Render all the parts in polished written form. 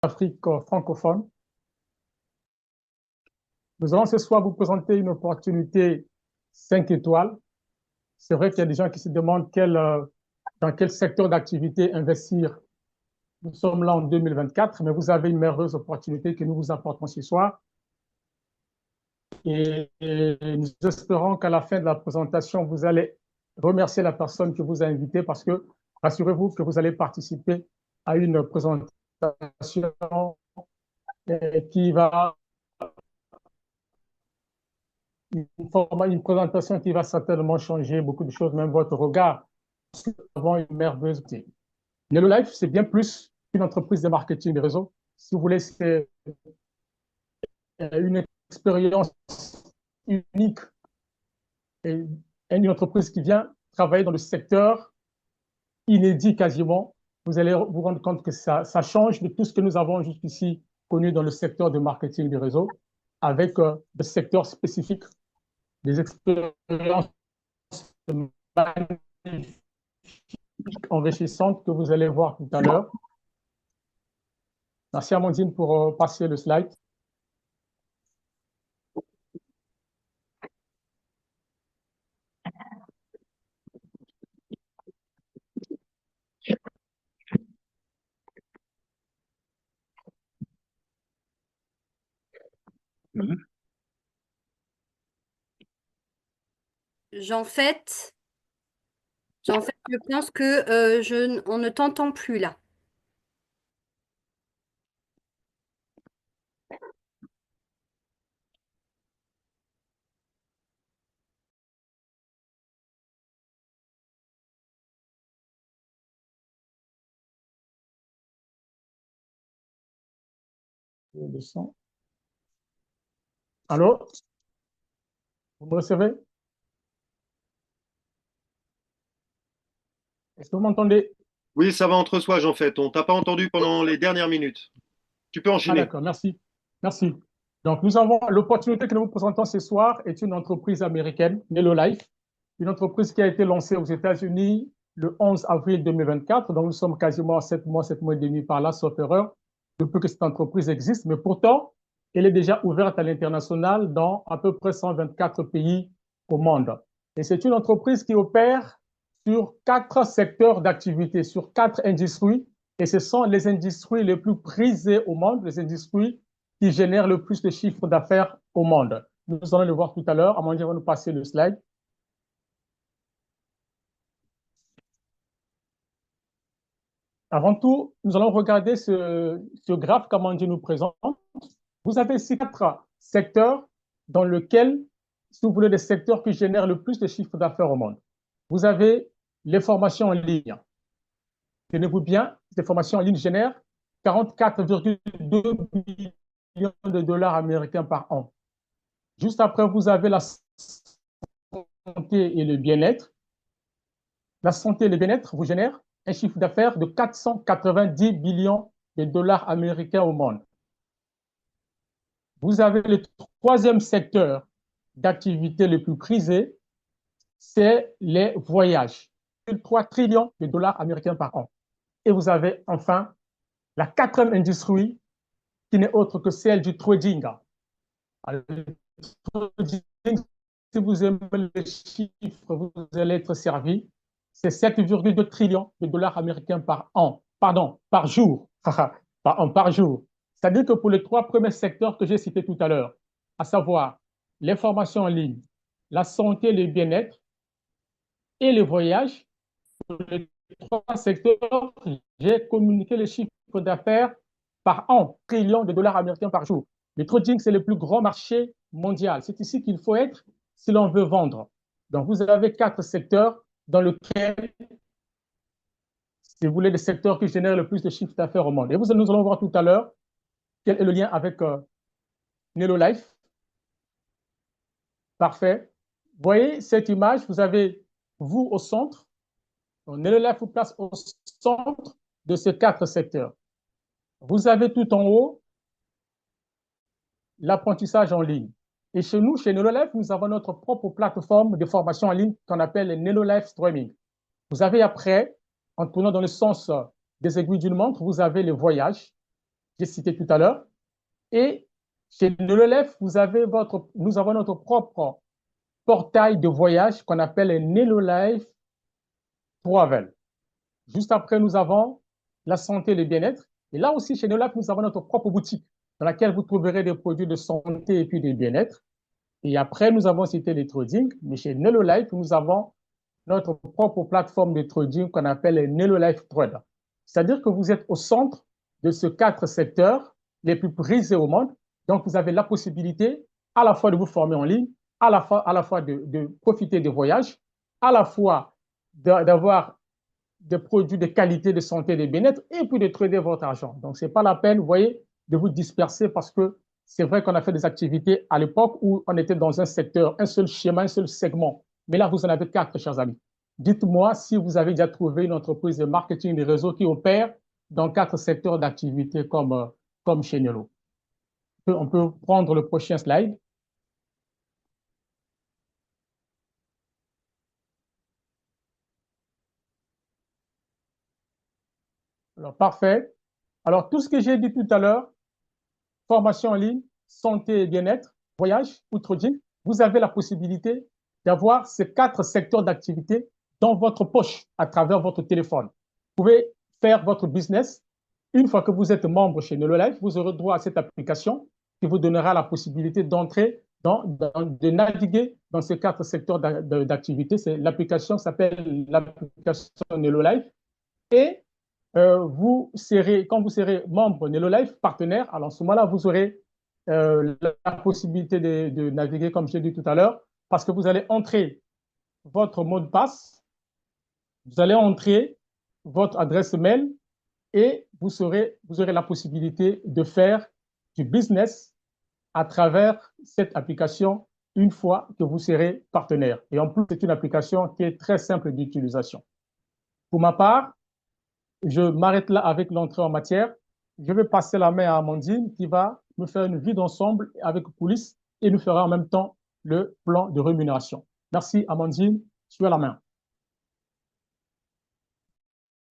Afrique francophone. Nous allons ce soir vous présenter une opportunité 5 étoiles. C'est vrai qu'il y a des gens qui se demandent dans quel secteur d'activité investir. Nous sommes là en 2024, mais vous avez une merveilleuse opportunité que nous vous apportons ce soir. Et nous espérons qu'à la fin de la présentation, vous allez remercier la personne qui vous a invité parce que rassurez-vous que vous allez participer à une présentation qui va une présentation qui va certainement changer beaucoup de choses, même votre regard. Nous avons une merveilleuse outil. Nello Life, c'est bien plus qu'une entreprise de marketing de réseau. Si vous voulez, c'est une expérience unique et une entreprise qui vient travailler dans le secteur inédit quasiment. Vous allez vous rendre compte que ça change de tout ce que nous avons jusqu'ici connu dans le secteur de marketing du réseau, avec des secteurs spécifiques, des expériences magnifiques, enrichissantes que vous allez voir tout à l'heure. Merci Amandine pour passer le slide. J'en fait, je pense que on ne t'entend plus là. Le son. Allô? Vous me recevez? Est-ce que vous m'entendez? Oui, ça va entre soi, j'en fait. On t'a pas entendu pendant les dernières minutes. Tu peux Ah enchaîner. d'accord, merci. Merci. Donc nous avons l'opportunité que nous vous présentons ce soir est une entreprise américaine, Nello Life, une entreprise qui a été lancée aux États-Unis le 11 avril 2024. Donc nous sommes quasiment à 7 mois et demi par là, sauf erreur, depuis que cette entreprise existe. Mais pourtant, elle est déjà ouverte à l'international dans à peu près 124 pays au monde. Et c'est une entreprise qui opère sur 4 secteurs d'activité, sur 4 industries. Et ce sont les industries les plus prisées au monde, les industries qui génèrent le plus de chiffres d'affaires au monde. Nous allons le voir tout à l'heure. Amandine va nous passer le slide. Avant tout, nous allons regarder ce graphe qu'Amandine nous présente. Vous avez ici 4 secteurs dans lesquels, si vous voulez, des secteurs qui génèrent le plus de chiffres d'affaires au monde. Vous avez les formations en ligne. Tenez-vous bien, les formations en ligne génèrent 44,2 millions de dollars américains par an. Juste après, vous avez la santé et le bien-être. La santé et le bien-être vous génèrent un chiffre d'affaires de 490 billions de dollars américains au monde. Vous avez le troisième secteur d'activité le plus prisé, c'est les voyages. 3 trillions de dollars américains par an. Et vous avez enfin la quatrième industrie qui n'est autre que celle du trading. Alors, le trading, si vous aimez les chiffres, vous allez être servi. C'est 7,2 trillions de dollars américains par an, pardon, par jour, par jour. C'est-à-dire que pour les 3 premiers secteurs que j'ai cités tout à l'heure, à savoir les formations en ligne, la santé, le bien-être et les voyages, pour les 3 secteurs, j'ai communiqué les chiffres d'affaires par an, trillions de dollars américains par jour. Le trading, c'est le plus grand marché mondial. C'est ici qu'il faut être si l'on veut vendre. Donc, vous avez 4 secteurs dans lesquels, si vous voulez, les secteurs qui génèrent le plus de chiffres d'affaires au monde. Et nous allons voir tout à l'heure quel est le lien avec Nello Life. Parfait. Vous voyez cette image, vous avez vous au centre. Nello Life vous place au centre de ces 4 secteurs. Vous avez tout en haut l'apprentissage en ligne. Et chez nous, chez NeloLife, nous avons notre propre plateforme de formation en ligne qu'on appelle NeloLife Streaming. Vous avez après, en tournant dans le sens des aiguilles d'une montre, vous avez les voyages j'ai cité tout à l'heure. Et chez Nelolef, nous avons notre propre portail de voyage qu'on appelle Nelolife Travel. Juste après, nous avons la santé et le bien-être. Et là aussi, chez Nelolife, nous avons notre propre boutique dans laquelle vous trouverez des produits de santé et puis de bien-être. Et après, nous avons cité les trading, mais chez Nelolife, nous avons notre propre plateforme de trading qu'on appelle Nelolife Trade. C'est-à-dire que vous êtes au centre de ces 4 secteurs les plus prisés au monde. Donc, vous avez la possibilité à la fois de vous former en ligne, à la fois de profiter des voyages, à la fois d'avoir des produits de qualité, de santé, de bien-être, et puis de trader votre argent. Donc, ce n'est pas la peine, vous voyez, de vous disperser parce que c'est vrai qu'on a fait des activités à l'époque où on était dans un secteur, un seul schéma, un seul segment. Mais là, vous en avez 4, chers amis. Dites-moi si vous avez déjà trouvé une entreprise de marketing de réseau qui opère dans 4 secteurs d'activité comme chez Nelo. On peut prendre le prochain slide. Alors, parfait. Alors, tout ce que j'ai dit tout à l'heure, formation en ligne, santé et bien-être, voyage ou trading, vous avez la possibilité d'avoir ces 4 secteurs d'activité dans votre poche à travers votre téléphone. Vous pouvez faire votre business. Une fois que vous êtes membre chez Nelolife, vous aurez droit à cette application qui vous donnera la possibilité d'entrer de naviguer dans ces 4 secteurs d'activité. L'application s'appelle l'application Nelolife. Et quand vous serez membre Nelolife, partenaire, alors en ce moment-là, vous aurez la possibilité de naviguer, comme j'ai dit tout à l'heure, parce que vous allez entrer votre mot de passe, vous allez entrer votre adresse mail et vous aurez la possibilité de faire du business à travers cette application une fois que vous serez partenaire. Et en plus, c'est une application qui est très simple d'utilisation. Pour ma part, je m'arrête là avec l'entrée en matière. Je vais passer la main à Amandine qui va me faire une vue d'ensemble avec coulisses et nous fera en même temps le plan de rémunération. Merci Amandine, tu as la main.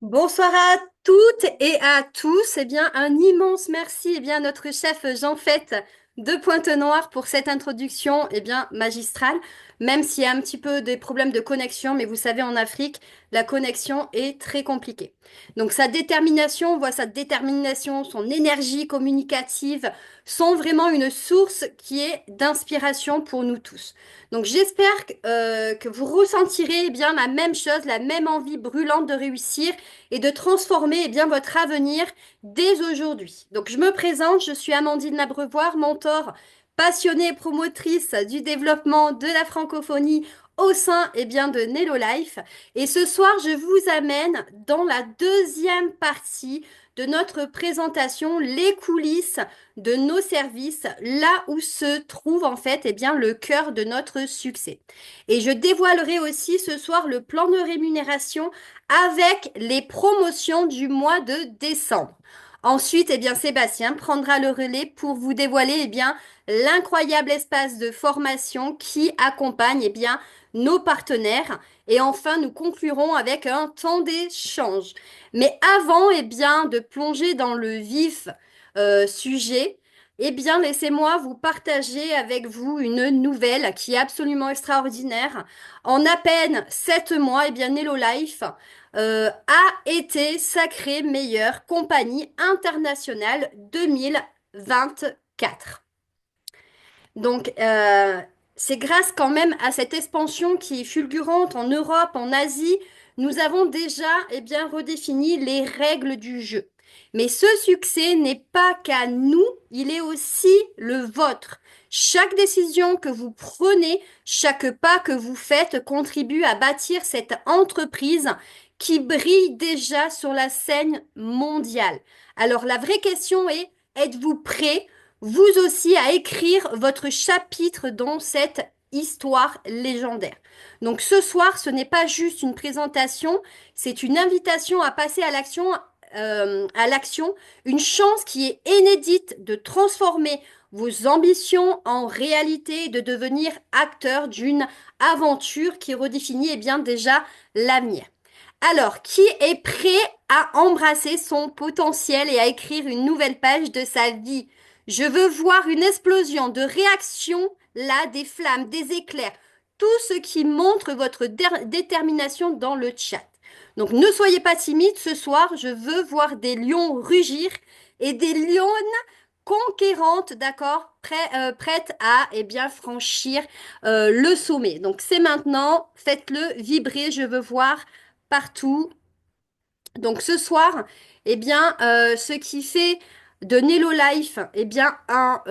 Bonsoir à toutes et à tous. Eh bien, un immense merci à notre chef Jean-Fait de Pointe-Noire pour cette introduction magistrale, même s'il y a un petit peu des problèmes de connexion, mais vous savez, en Afrique, la connexion est très compliquée. Donc sa détermination, on voit sa détermination, son énergie communicative sont vraiment une source qui est d'inspiration pour nous tous. Donc j'espère que vous ressentirez la même chose, la même envie brûlante de réussir et de transformer votre avenir dès aujourd'hui. Donc je me présente, je suis Amandine Labrevoire, mentor, passionnée et promotrice du développement de la francophonie au sein de Nelolife. Et ce soir, je vous amène dans la deuxième partie de notre présentation, les coulisses de nos services, là où se trouve en fait le cœur de notre succès. Et je dévoilerai aussi ce soir le plan de rémunération avec les promotions du mois de décembre. Ensuite, Sébastien prendra le relais pour vous dévoiler l'incroyable espace de formation qui accompagne nos partenaires. Et enfin, nous conclurons avec un temps d'échange. Mais avant de plonger dans le vif sujet, laissez-moi vous partager avec vous une nouvelle qui est absolument extraordinaire. En à peine 7 mois, Nelolife a été sacrée meilleure compagnie internationale 2024. Donc, c'est grâce quand même à cette expansion qui est fulgurante en Europe, en Asie, nous avons déjà redéfini les règles du jeu. Mais ce succès n'est pas qu'à nous, il est aussi le vôtre. Chaque décision que vous prenez, chaque pas que vous faites contribue à bâtir cette entreprise qui brille déjà sur la scène mondiale. Alors la vraie question est, êtes-vous prêt, vous aussi, à écrire votre chapitre dans cette histoire légendaire? Donc ce soir, ce n'est pas juste une présentation, c'est une invitation à passer à l'action, une chance qui est inédite de transformer vos ambitions en réalité, de devenir acteur d'une aventure qui redéfinit déjà l'avenir. Alors, qui est prêt à embrasser son potentiel et à écrire une nouvelle page de sa vie. Je veux voir une explosion de réactions, là, des flammes, des éclairs, tout ce qui montre votre détermination dans le chat. Donc ne soyez pas timide ce soir, je veux voir des lions rugir et des lionnes conquérantes, d'accord, prêtes à bien franchir le sommet. Donc c'est maintenant, faites-le vibrer, je veux voir partout. Donc ce soir, ce qui fait de Nello Life un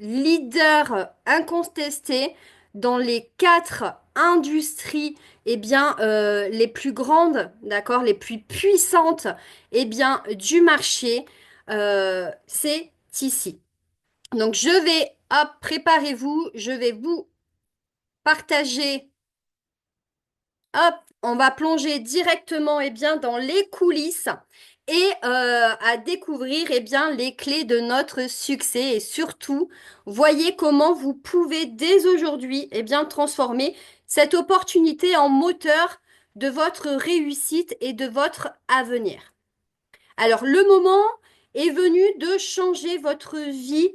leader incontesté dans les quatre industries les plus grandes, d'accord, les plus puissantes du marché, c'est ici. Donc je vais, hop, préparez-vous, je vais vous partager. Hop, on va plonger directement dans les coulisses et à découvrir les clés de notre succès et surtout, voyez comment vous pouvez dès aujourd'hui transformer cette opportunité en moteur de votre réussite et de votre avenir. Alors, le moment est venu de changer votre vie,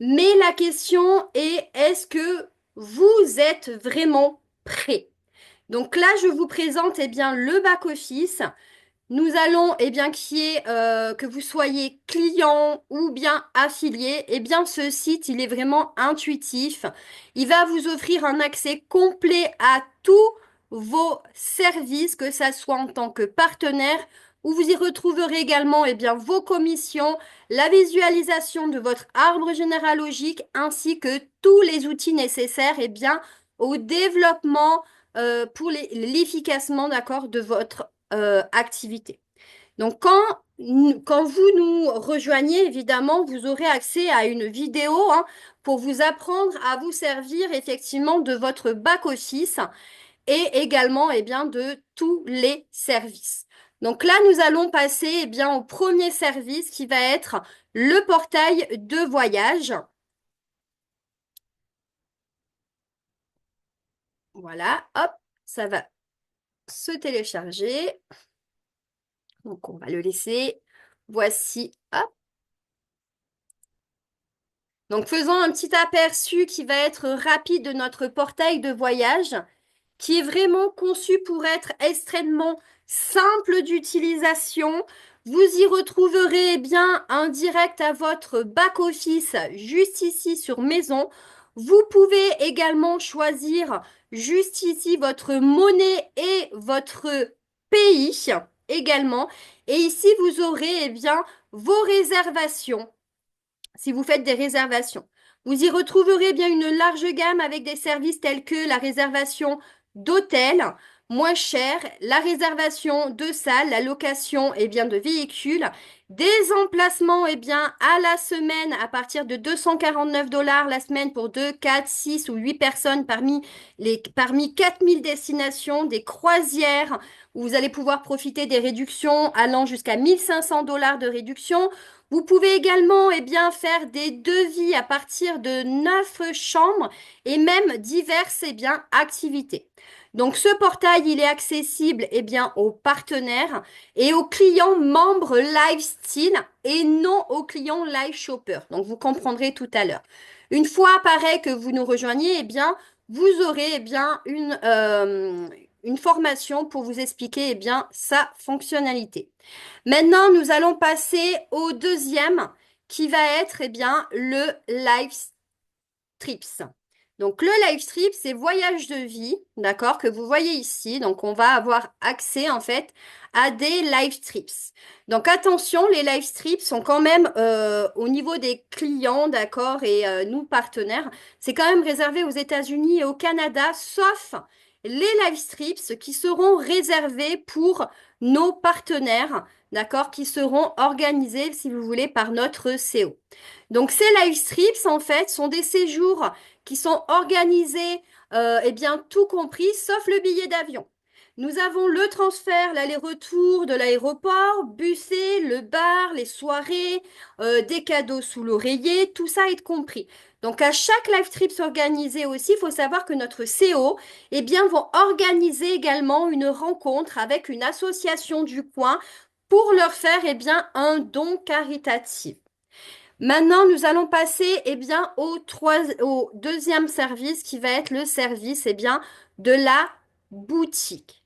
mais la question est, est-ce que vous êtes vraiment prêt? Donc là, je vous présente le back-office. Nous allons que vous soyez client ou bien affilié, ce site, il est vraiment intuitif. Il va vous offrir un accès complet à tous vos services, que ça soit en tant que partenaire, où vous y retrouverez également vos commissions, la visualisation de votre arbre généalogique, ainsi que tous les outils nécessaires au développement pour l'efficacement de votre activité. Donc, quand vous nous rejoignez, évidemment, vous aurez accès à une vidéo pour vous apprendre à vous servir effectivement de votre back-office et également de tous les services. Donc là, nous allons passer au premier service qui va être le portail de voyage. Voilà, hop, ça va se télécharger. Donc, on va le laisser. Voici, hop. Donc, faisons un petit aperçu qui va être rapide de notre portail de voyage, qui est vraiment conçu pour être extrêmement simple d'utilisation. Vous y retrouverez un direct à votre back-office juste ici sur Maison. Vous pouvez également choisir juste ici votre monnaie et votre pays également. Et ici, vous aurez vos réservations si vous faites des réservations. Vous y retrouverez une large gamme avec des services tels que la réservation d'hôtel, moins cher, la réservation de salles, la location de véhicules, des emplacements à la semaine à partir de 249 $ la semaine pour 2, 4, 6 ou 8 personnes parmi 4000 destinations, des croisières où vous allez pouvoir profiter des réductions allant jusqu'à 1500 $ de réduction. Vous pouvez également faire des devis à partir de 9 chambres et même diverses activités. Donc ce portail, il est accessible aux partenaires et aux clients membres Lifestyle et non aux clients Live Shopper. Donc vous comprendrez tout à l'heure. Une fois pareil que vous nous rejoignez, vous aurez une formation pour vous expliquer sa fonctionnalité. Maintenant, nous allons passer au deuxième qui va être le Live Trips. Donc, le Live Trip, c'est voyage de vie, d'accord, que vous voyez ici. Donc, on va avoir accès, en fait, à des Live Trips. Donc, attention, les Live Trips sont quand même au niveau des clients, d'accord, et nous, partenaires, c'est quand même réservé aux États-Unis et au Canada, sauf les Live Trips qui seront réservés pour nos partenaires, d'accord, qui seront organisés, si vous voulez, par notre CO. Donc, ces live trips, en fait, sont des séjours qui sont organisés, tout compris, sauf le billet d'avion. Nous avons le transfert, l'aller-retour de l'aéroport, buffet, le bar, les soirées, des cadeaux sous l'oreiller, tout ça est compris. Donc, à chaque live trip organisé aussi, il faut savoir que notre CO, vont organiser également une rencontre avec une association du coin pour leur faire un don caritatif. Maintenant, nous allons passer au deuxième service qui va être le service de la boutique.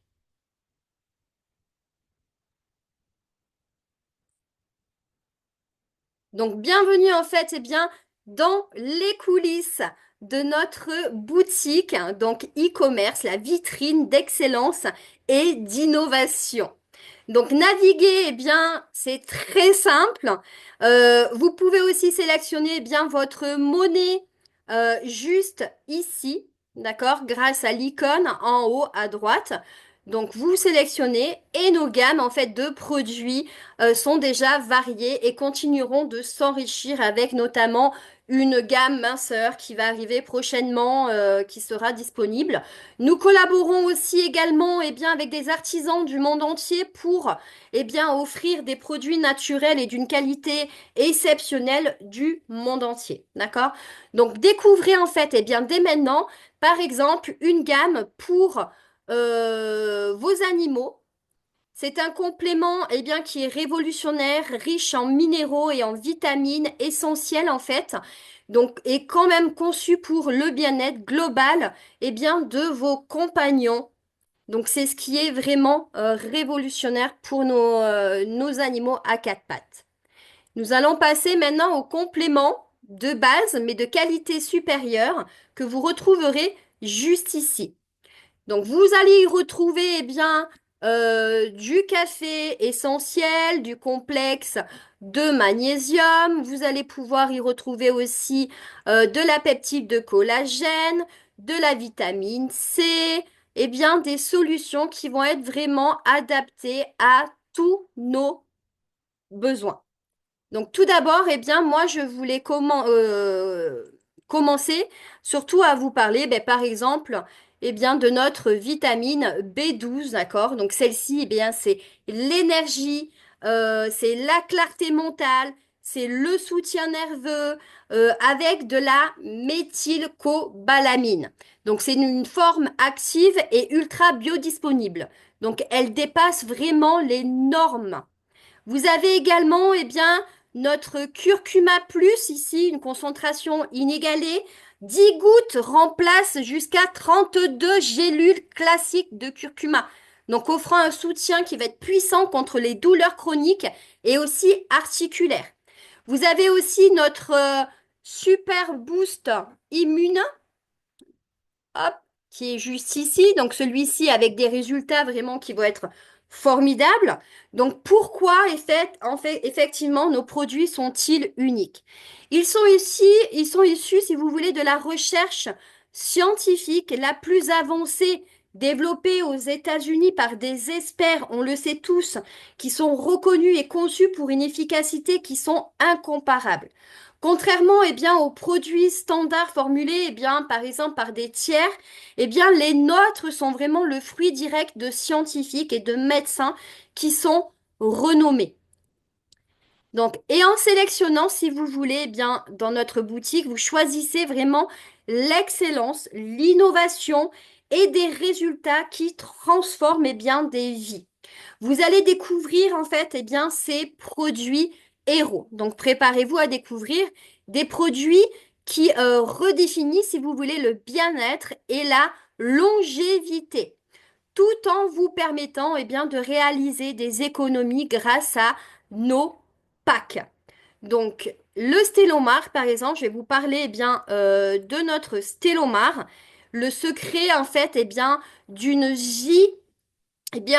Donc, bienvenue dans les coulisses de notre boutique, hein, donc e-commerce, la vitrine d'excellence et d'innovation. Donc, naviguer, c'est très simple. Vous pouvez aussi sélectionner votre monnaie juste ici, d'accord, grâce à l'icône en haut à droite. Donc, vous sélectionnez et nos gammes de produits sont déjà variées et continueront de s'enrichir avec notamment une gamme minceur qui va arriver prochainement, qui sera disponible. Nous collaborons aussi également avec des artisans du monde entier pour offrir des produits naturels et d'une qualité exceptionnelle du monde entier. D'accord? Donc, découvrez dès maintenant, par exemple, une gamme pour vos animaux. C'est un complément qui est révolutionnaire, riche en minéraux et en vitamines essentielles Donc, et quand même conçu pour le bien-être global de vos compagnons. Donc, c'est ce qui est vraiment révolutionnaire pour nos animaux à quatre pattes. Nous allons passer maintenant au complément de base, mais de qualité supérieure, que vous retrouverez juste ici. Donc, vous allez y retrouver du café essentiel, du complexe de magnésium. Vous allez pouvoir y retrouver aussi de la peptide de collagène, de la vitamine C, des solutions qui vont être vraiment adaptées à tous nos besoins. Donc tout d'abord, moi je voulais commencer surtout à vous parler, par exemple, de notre vitamine B12, d'accord? Donc celle-ci, c'est l'énergie, c'est la clarté mentale, c'est le soutien nerveux, avec de la méthylcobalamine. Donc c'est une forme active et ultra biodisponible. Donc elle dépasse vraiment les normes. Vous avez également, notre curcuma plus, ici, une concentration inégalée. 10 gouttes remplacent jusqu'à 32 gélules classiques de curcuma. Donc, offrant un soutien qui va être puissant contre les douleurs chroniques et aussi articulaires. Vous avez aussi notre super boost immune, hop, qui est juste ici. Donc celui-ci avec des résultats vraiment qui vont être formidables. Donc pourquoi effectivement nos produits sont-ils uniques? Ils sont issus, si vous voulez, de la recherche scientifique la plus avancée développée aux États-Unis par des experts, on le sait tous, qui sont reconnus et conçus pour une efficacité qui sont incomparables. Contrairement aux produits standards formulés par exemple par des tiers, les nôtres sont vraiment le fruit direct de scientifiques et de médecins qui sont renommés. Donc, et en sélectionnant, si vous voulez, dans notre boutique, vous choisissez vraiment l'excellence, l'innovation et des résultats qui transforment des vies. Vous allez découvrir ces produits héros. Donc préparez-vous à découvrir des produits qui redéfinissent, si vous voulez, le bien-être et la longévité, tout en vous permettant de réaliser des économies grâce à nos packs. Donc le Stélomar, par exemple, je vais vous parler de notre Stélomar. Le secret d'une vie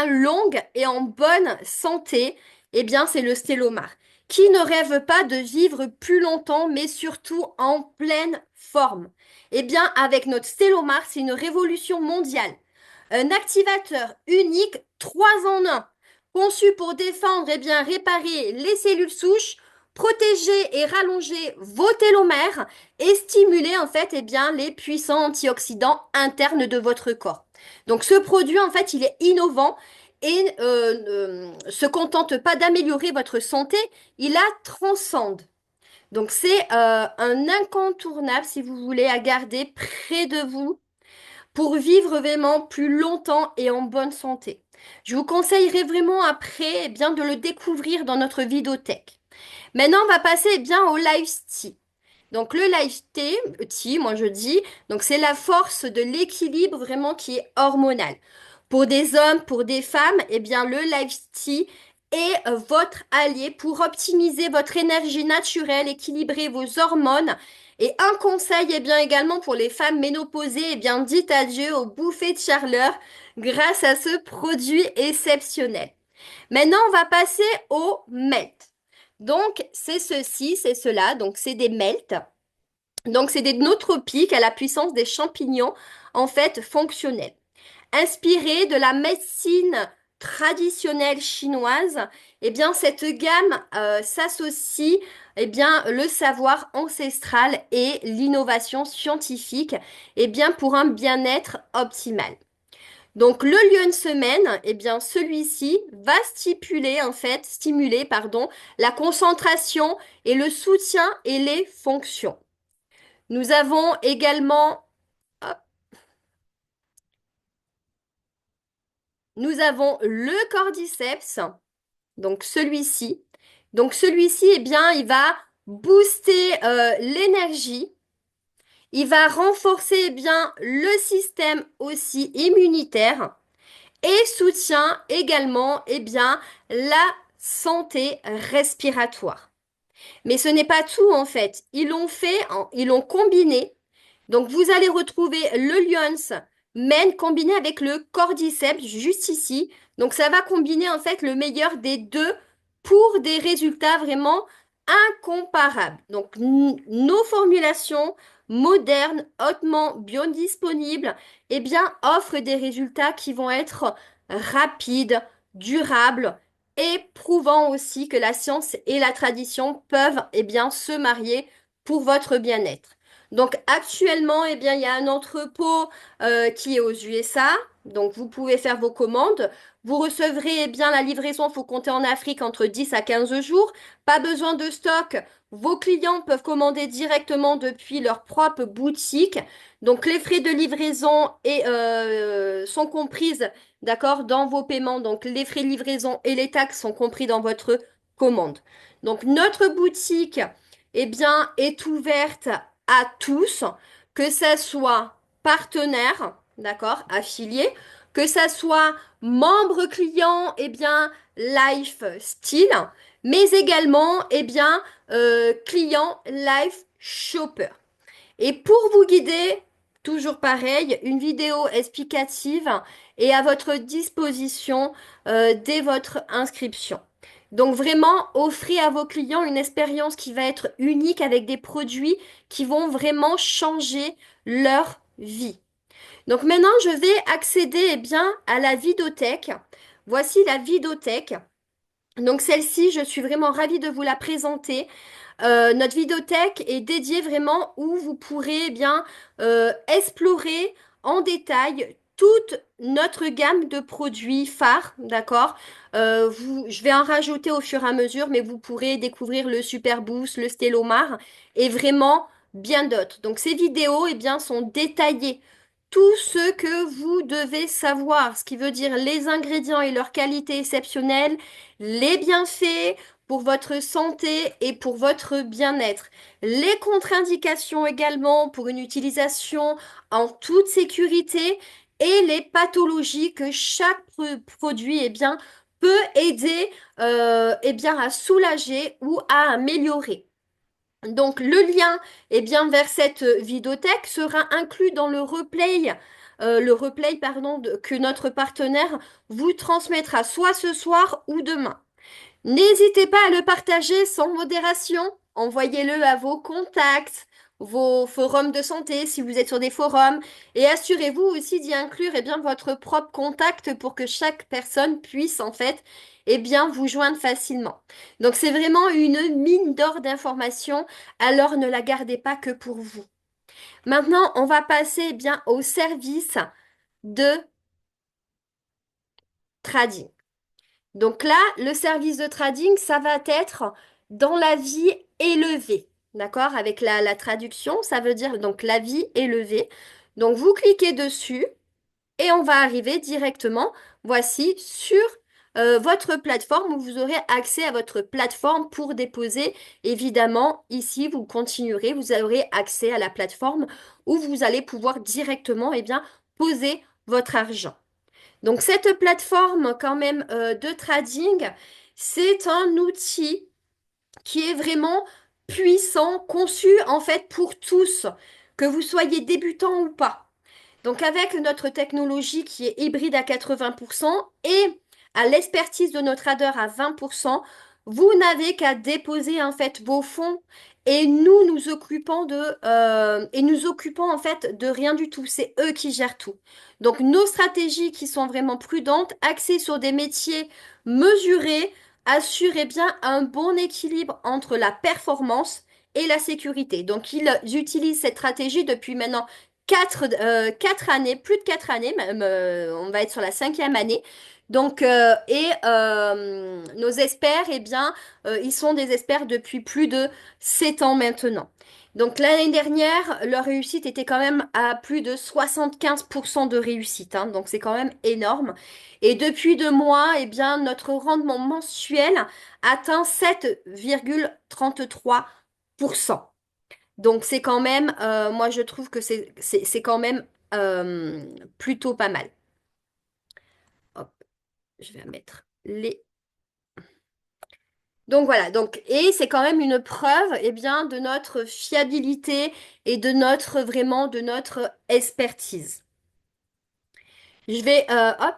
longue et en bonne santé, c'est le stélomar. Qui ne rêve pas de vivre plus longtemps, mais surtout en pleine forme? Avec notre stélomar, c'est une révolution mondiale. Un activateur unique, 3 en 1, conçu pour défendre réparer les cellules souches, protéger et rallonger vos télomères et stimuler les puissants antioxydants internes de votre corps. Donc ce produit il est innovant et se contente pas d'améliorer votre santé, il la transcende. Donc c'est un incontournable si vous voulez à garder près de vous pour vivre vraiment plus longtemps et en bonne santé. Je vous conseillerais vraiment après, eh bien, de le découvrir dans notre vidéothèque. Maintenant, on va passer, eh bien, au live tea. Donc, le live tea, moi je dis, donc c'est la force de l'équilibre vraiment qui est hormonal. Pour des hommes, pour des femmes, eh bien, le live tea est votre allié pour optimiser votre énergie naturelle, équilibrer vos hormones. Et un conseil, eh bien, également pour les femmes ménopausées, eh bien, dites adieu aux bouffées de chaleur grâce à ce produit exceptionnel. Maintenant, on va passer au melt. Donc, c'est ceci, c'est cela. Donc, c'est des melts. Donc, c'est des nootropiques à la puissance des champignons, en fait, fonctionnels. Inspirés de la médecine traditionnelle chinoise, eh bien, cette gamme s'associe, eh bien, le savoir ancestral et l'innovation scientifique, eh bien, pour un bien-être optimal. Donc le lieu de semaine, eh bien celui-ci va stimuler pardon, la concentration et le soutien et les fonctions. Nous avons également, hop, nous avons le cordyceps, donc celui-ci. Donc celui-ci, eh bien, il va booster l'énergie. Il va renforcer eh bien le système aussi immunitaire. Et soutient également eh bien, la santé respiratoire. Mais ce n'est pas tout en fait. Ils l'ont combiné. Donc vous allez retrouver le Lyons Men combiné avec le Cordyceps juste ici. Donc ça va combiner en fait le meilleur des deux pour des résultats vraiment incomparables. Donc nos formulations modernes, hautement biodisponibles, eh bien offrent des résultats qui vont être rapides, durables et prouvant aussi que la science et la tradition peuvent eh bien se marier pour votre bien-être. Donc actuellement, eh bien, il y a un entrepôt qui est aux USA. Donc vous pouvez faire vos commandes. Vous recevrez eh bien la livraison, il faut compter en Afrique entre 10 à 15 jours. Pas besoin de stock. Vos clients peuvent commander directement depuis leur propre boutique. Donc les frais de livraison sont comprises, d'accord, dans vos paiements. Donc les frais de livraison et les taxes sont compris dans votre commande. Donc notre boutique, eh bien, est ouverte à tous, que ça soit partenaire, d'accord, affilié, que ça soit membre client, eh bien, lifestyle, mais également, eh bien, client life shopper. Et pour vous guider, toujours pareil, une vidéo explicative est à votre disposition dès votre inscription. Donc vraiment, offrez à vos clients une expérience qui va être unique avec des produits qui vont vraiment changer leur vie. Donc maintenant, je vais accéder eh bien, à la vidéothèque. Voici la vidéothèque. Donc celle-ci, je suis vraiment ravie de vous la présenter. Notre vidéothèque est dédiée vraiment où vous pourrez eh bien explorer en détail toute notre gamme de produits phares, d'accord? Je vais en rajouter au fur et à mesure, mais vous pourrez découvrir le Super Boost, le Stellomar et vraiment bien d'autres. Donc ces vidéos eh bien, sont détaillées. Tout ce que vous devez savoir, ce qui veut dire les ingrédients et leur qualité exceptionnelle, les bienfaits, pour votre santé et pour votre bien-être. Les contre-indications également pour une utilisation en toute sécurité et les pathologies que chaque produit eh bien, peut aider eh bien, à soulager ou à améliorer. Donc le lien eh bien, vers cette vidéothèque sera inclus dans le replay pardon, que notre partenaire vous transmettra soit ce soir ou demain. N'hésitez pas à le partager sans modération. Envoyez-le à vos contacts, vos forums de santé si vous êtes sur des forums. Et assurez-vous aussi d'y inclure eh bien, votre propre contact pour que chaque personne puisse en fait eh bien, vous joindre facilement. Donc c'est vraiment une mine d'or d'informations. Alors ne la gardez pas que pour vous. Maintenant, on va passer eh bien, au service de trading. Donc là, le service de trading, ça va être dans la vie élevée. D'accord? Avec la traduction, ça veut dire donc la vie élevée. Donc vous cliquez dessus. et on va arriver directement, voici, sur votre plateforme où vous aurez accès à votre plateforme pour déposer. Évidemment, ici, vous continuerez, vous aurez accès à la plateforme où vous allez pouvoir directement, eh bien, poser votre argent. Donc, cette plateforme, quand même, de trading, c'est un outil qui est vraiment puissant, conçu, en fait, pour tous, que vous soyez débutant ou pas. Donc avec notre technologie qui est hybride à 80% et à l'expertise de notre trader à 20%, vous n'avez qu'à déposer en fait vos fonds et nous occupons en fait de rien du tout. C'est eux qui gèrent tout. Donc nos stratégies qui sont vraiment prudentes, axées sur des métiers mesurés, assurent eh bien un bon équilibre entre la performance et la sécurité. Donc ils utilisent cette stratégie depuis maintenant 4 années, plus de 4 années, même, on va être sur la 5e année. Donc, nos experts, eh bien, ils sont des experts depuis plus de 7 ans maintenant. Donc, l'année dernière, leur réussite était quand même à plus de 75% de réussite, hein. Donc, c'est quand même énorme. Et depuis 2 mois, eh bien, notre rendement mensuel atteint 7,33%. Donc c'est quand même, moi je trouve que c'est quand même plutôt pas mal. Hop, je vais mettre les. Donc voilà, donc et c'est quand même une preuve, eh bien, de notre fiabilité et de notre vraiment de notre expertise. Je vais hop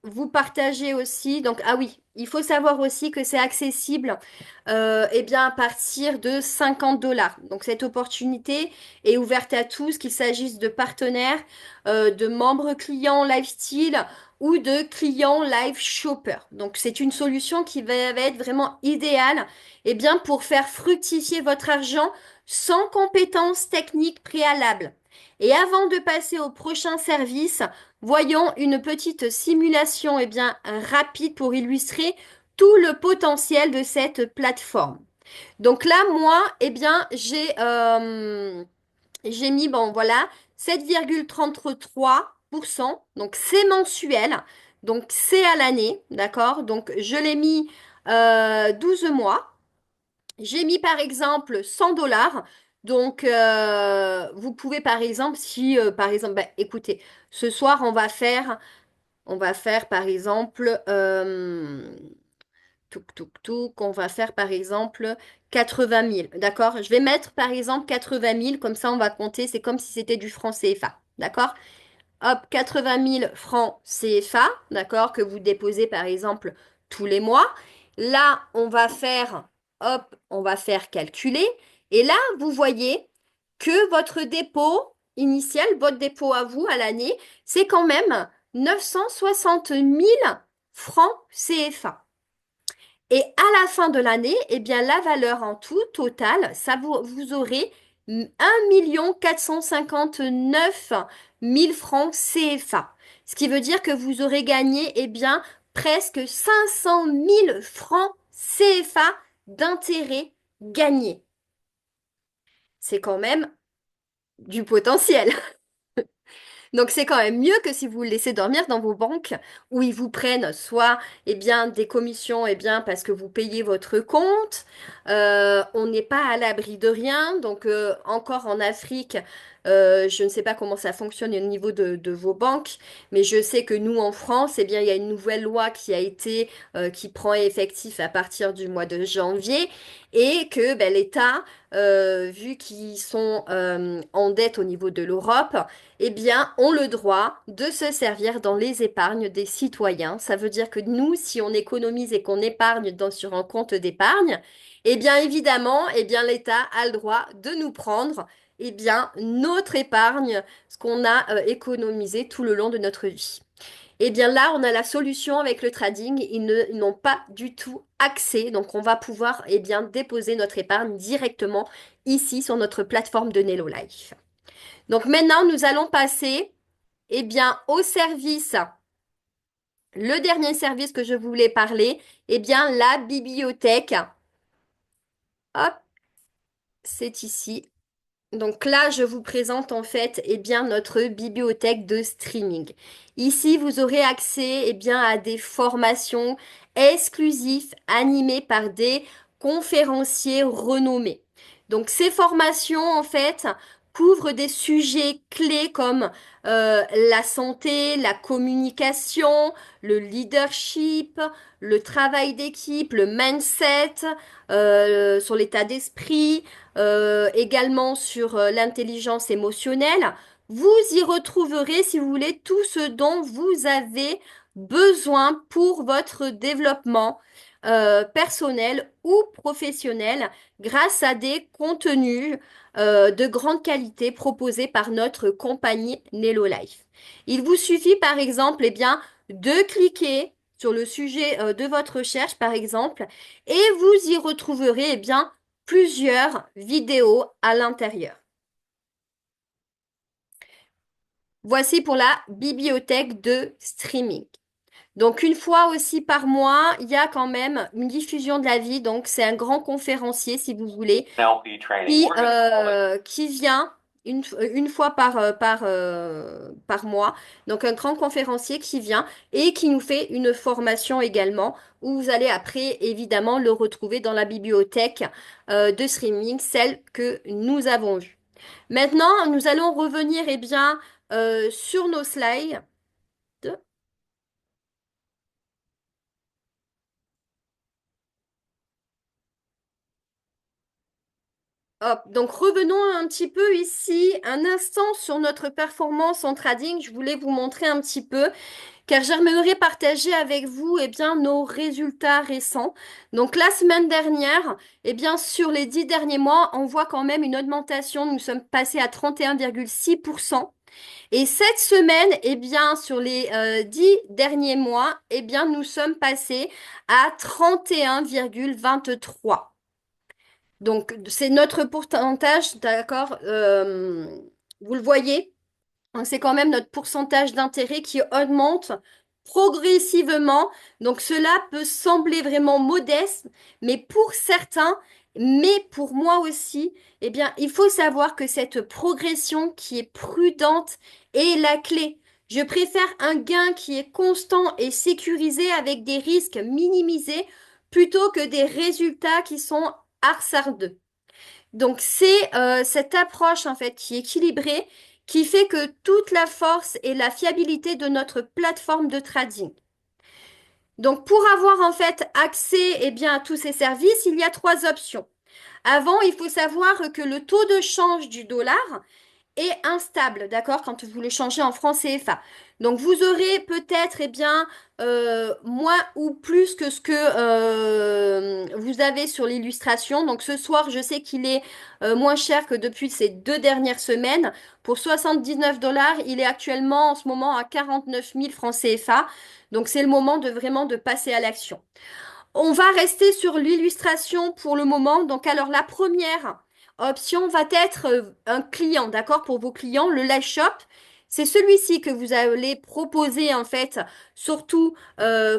vous partager aussi. Donc ah oui, il faut savoir aussi que c'est accessible eh bien à partir de 50 dollars. Donc cette opportunité est ouverte à tous, qu'il s'agisse de partenaires, de membres clients lifestyle ou de clients live shopper. Donc c'est une solution qui va être vraiment idéale eh bien pour faire fructifier votre argent sans compétences techniques préalables. Et avant de passer au prochain service, voyons une petite simulation eh bien, rapide pour illustrer tout le potentiel de cette plateforme. Donc là, moi, eh bien, j'ai mis, bon, voilà, 7,33%. Donc c'est mensuel. Donc c'est à l'année, d'accord? Donc je l'ai mis 12 mois. J'ai mis par exemple 100 dollars. Donc, vous pouvez par exemple, si par exemple, bah, écoutez, ce soir on va faire par exemple, on va faire par exemple 80 000. D'accord? Je vais mettre par exemple 80 000, comme ça on va compter, c'est comme si c'était du franc CFA. D'accord? Hop, 80 000 francs CFA, d'accord, que vous déposez par exemple tous les mois. Là, hop, on va faire calculer. Et là, vous voyez que votre dépôt initial, votre dépôt à vous à l'année, c'est quand même 960 000 francs CFA. Et à la fin de l'année, eh bien, la valeur en tout, total, vous aurez 1 459 000 francs CFA. Ce qui veut dire que vous aurez gagné, eh bien, presque 500 000 francs CFA d'intérêt gagné. C'est quand même du potentiel. Donc c'est quand même mieux que si vous le laissez dormir dans vos banques où ils vous prennent soit eh bien des commissions eh bien parce que vous payez votre compte. On n'est pas à l'abri de rien. Donc encore en Afrique, je ne sais pas comment ça fonctionne au niveau de vos banques, mais je sais que nous en France, eh bien il y a une nouvelle loi qui a été qui prend effectif à partir du mois de janvier et que ben, l'État, vu qu'ils sont en dette au niveau de l'Europe, eh bien, ont le droit de se servir dans les épargnes des citoyens. Ça veut dire que nous, si on économise et qu'on épargne sur un compte d'épargne, eh bien, évidemment, eh bien, l'État a le droit de nous prendre, eh bien, notre épargne, ce qu'on a économisé tout le long de notre vie. Eh bien, là, on a la solution avec le trading. Ils n'ont pas du tout accès. Donc, on va pouvoir, eh bien, déposer notre épargne directement ici sur notre plateforme de Nelo Life. Donc maintenant, nous allons passer, eh bien, au service. Le dernier service que je voulais parler, eh bien, la bibliothèque. Hop, c'est ici. Donc là, je vous présente en fait eh bien, notre bibliothèque de streaming. Ici, vous aurez accès eh bien, à des formations exclusives animées par des conférenciers renommés. Donc ces formations en fait couvrent des sujets clés comme la santé, la communication, le leadership, le travail d'équipe, le mindset, sur l'état d'esprit, également sur l'intelligence émotionnelle. Vous y retrouverez, si vous voulez, tout ce dont vous avez besoin pour votre développement personnel ou professionnel grâce à des contenus de grande qualité proposés par notre compagnie Nello Life. Il vous suffit, par exemple, eh bien, de cliquer sur le sujet de votre recherche, par exemple, et vous y retrouverez, eh bien, plusieurs vidéos à l'intérieur. Voici pour la bibliothèque de streaming. Donc une fois aussi par mois, il y a quand même une diffusion de la vie. Donc c'est un grand conférencier, si vous voulez, qui vient une fois par mois. Donc un grand conférencier qui vient et qui nous fait une formation également, où vous allez après évidemment le retrouver dans la bibliothèque de streaming, celle que nous avons vue. Maintenant, nous allons revenir eh bien, sur nos slides. Hop, donc revenons un petit peu ici, un instant sur notre performance en trading. Je voulais vous montrer un petit peu, car j'aimerais partager avec vous eh bien, nos résultats récents. Donc la semaine dernière, eh bien, sur les 10 derniers mois, on voit quand même une augmentation. Nous sommes passés à 31,6%. Et cette semaine, eh bien, sur les 10 derniers mois, eh bien, nous sommes passés à 31,23%. Donc, c'est notre pourcentage, d'accord? Vous le voyez, hein, c'est quand même notre pourcentage d'intérêt qui augmente progressivement. Donc, cela peut sembler vraiment modeste, mais pour certains, mais pour moi aussi, eh bien, il faut savoir que cette progression qui est prudente est la clé. Je préfère un gain qui est constant et sécurisé avec des risques minimisés plutôt que des résultats qui sont hasardeux. Donc c'est cette approche en fait qui est équilibrée, qui fait que toute la force et la fiabilité de notre plateforme de trading. Donc pour avoir en fait accès eh bien, à tous ces services, il y a trois options. Avant, il faut savoir que le taux de change du dollar est instable, d'accord, quand vous le changez en francs CFA. Donc vous aurez peut-être eh bien moins ou plus que ce que vous avez sur l'illustration. Donc ce soir, je sais qu'il est moins cher que depuis ces 2 dernières semaines. Pour 79 dollars, il est actuellement en ce moment à 49 000 francs CFA. Donc c'est le moment de vraiment de passer à l'action. On va rester sur l'illustration pour le moment. Donc, alors, la première option va être un client, d'accord, pour vos clients, le live shop. C'est celui-ci que vous allez proposer, en fait, surtout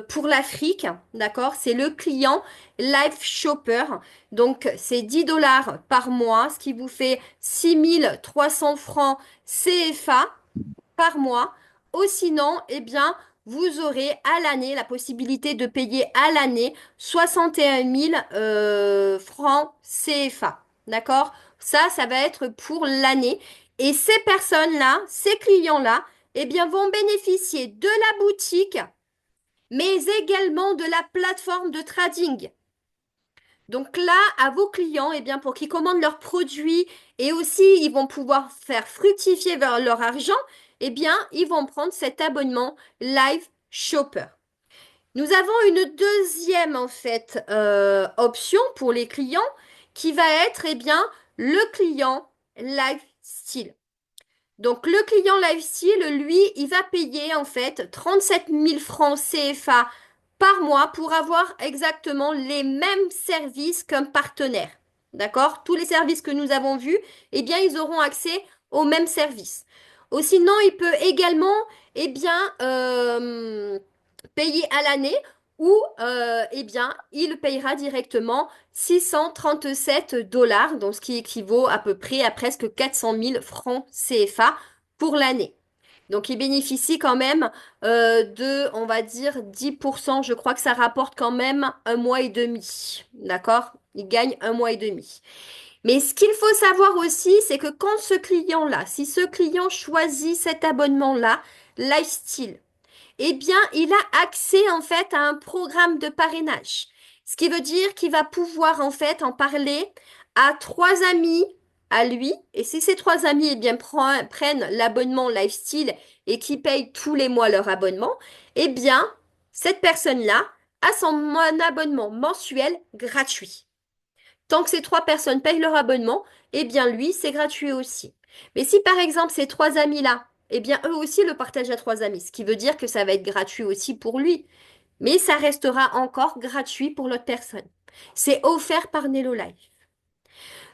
pour l'Afrique, d'accord? C'est le client Live Shopper. Donc, c'est 10 dollars par mois, ce qui vous fait 6 300 francs CFA par mois. Ou sinon, eh bien, vous aurez à l'année la possibilité de payer à l'année 61 000 francs CFA. D'accord? Ça va être pour l'année. Et ces personnes-là, ces clients-là, eh bien, vont bénéficier de la boutique, mais également de la plateforme de trading. Donc là, à vos clients, eh bien, pour qu'ils commandent leurs produits et aussi ils vont pouvoir faire fructifier leur argent, eh bien, ils vont prendre cet abonnement Live Shopper. Nous avons une deuxième, en fait, option pour les clients qui va être, eh bien, le client Lifestyle. Donc, le client Lifestyle, lui, il va payer, en fait, 37 000 francs CFA par mois pour avoir exactement les mêmes services qu'un partenaire. D'accord? Tous les services que nous avons vus, eh bien, ils auront accès aux mêmes services. Ou sinon, il peut également, eh bien, payer à l'année ou eh bien, il payera directement 637 dollars, donc ce qui équivaut à peu près à presque 400 000 francs CFA pour l'année. Donc, il bénéficie quand même de, on va dire, 10%. Je crois que ça rapporte quand même un mois et demi. D'accord? Il gagne un mois et demi. Mais ce qu'il faut savoir aussi, c'est que quand ce client-là, si ce client choisit cet abonnement-là, Lifestyle, eh bien, il a accès en fait à un programme de parrainage. Ce qui veut dire qu'il va pouvoir en fait en parler à trois amis à lui. Et si ces trois amis eh bien, prennent l'abonnement Lifestyle et qui payent tous les mois leur abonnement, eh bien, cette personne-là a son abonnement mensuel gratuit. Tant que ces trois personnes payent leur abonnement, eh bien lui, c'est gratuit aussi. Mais si par exemple ces trois amis-là, eh bien eux aussi le partagent à trois amis, ce qui veut dire que ça va être gratuit aussi pour lui. Mais ça restera encore gratuit pour l'autre personne. C'est offert par Nello Life.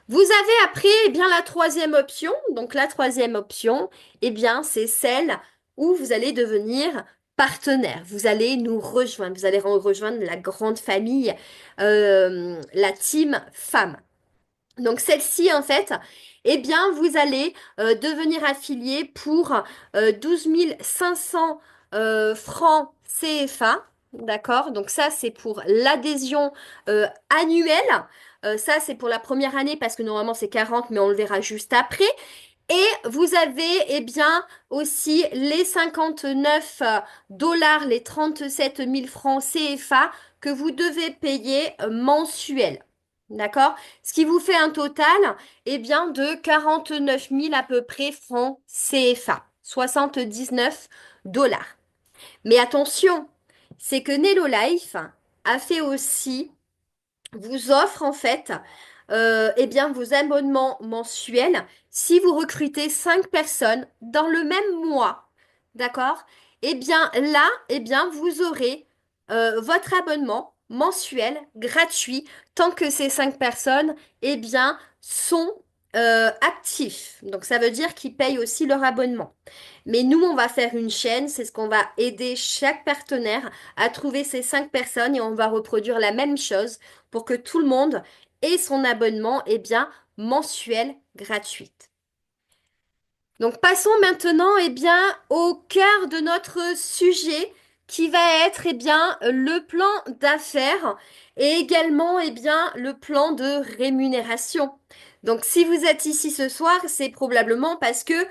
Vous avez après, eh bien, la troisième option. Donc, la troisième option, eh bien, c'est celle où vous allez devenir partenaire. Vous allez nous rejoindre. Vous allez rejoindre la grande famille, la team femme. Donc celle-ci, en fait, eh bien, vous allez devenir affilié pour 12 500 francs CFA. D'accord? Donc ça, c'est pour l'adhésion annuelle. Ça, c'est pour la première année parce que normalement, c'est 40, mais on le verra juste après. Et vous avez, eh bien, aussi les 59 dollars, les 37 000 francs CFA que vous devez payer mensuel. D'accord? Ce qui vous fait un total, eh bien, de 49 000 à peu près francs CFA. 79 dollars. Mais attention, c'est que Nello Life a fait aussi vous offre en fait eh bien vos abonnements mensuels si vous recrutez 5 personnes dans le même mois. D'accord? Eh bien là, eh bien vous aurez votre abonnement mensuel gratuit tant que ces 5 personnes eh bien sont actifs. Donc ça veut dire qu'ils payent aussi leur abonnement. Mais nous, on va faire une chaîne, c'est ce qu'on va aider chaque partenaire à trouver ces 5 personnes et on va reproduire la même chose pour que tout le monde ait son abonnement, eh bien, mensuel gratuit. Donc passons maintenant eh bien au cœur de notre sujet qui va être eh bien le plan d'affaires et également eh bien le plan de rémunération. Donc si vous êtes ici ce soir, c'est probablement parce que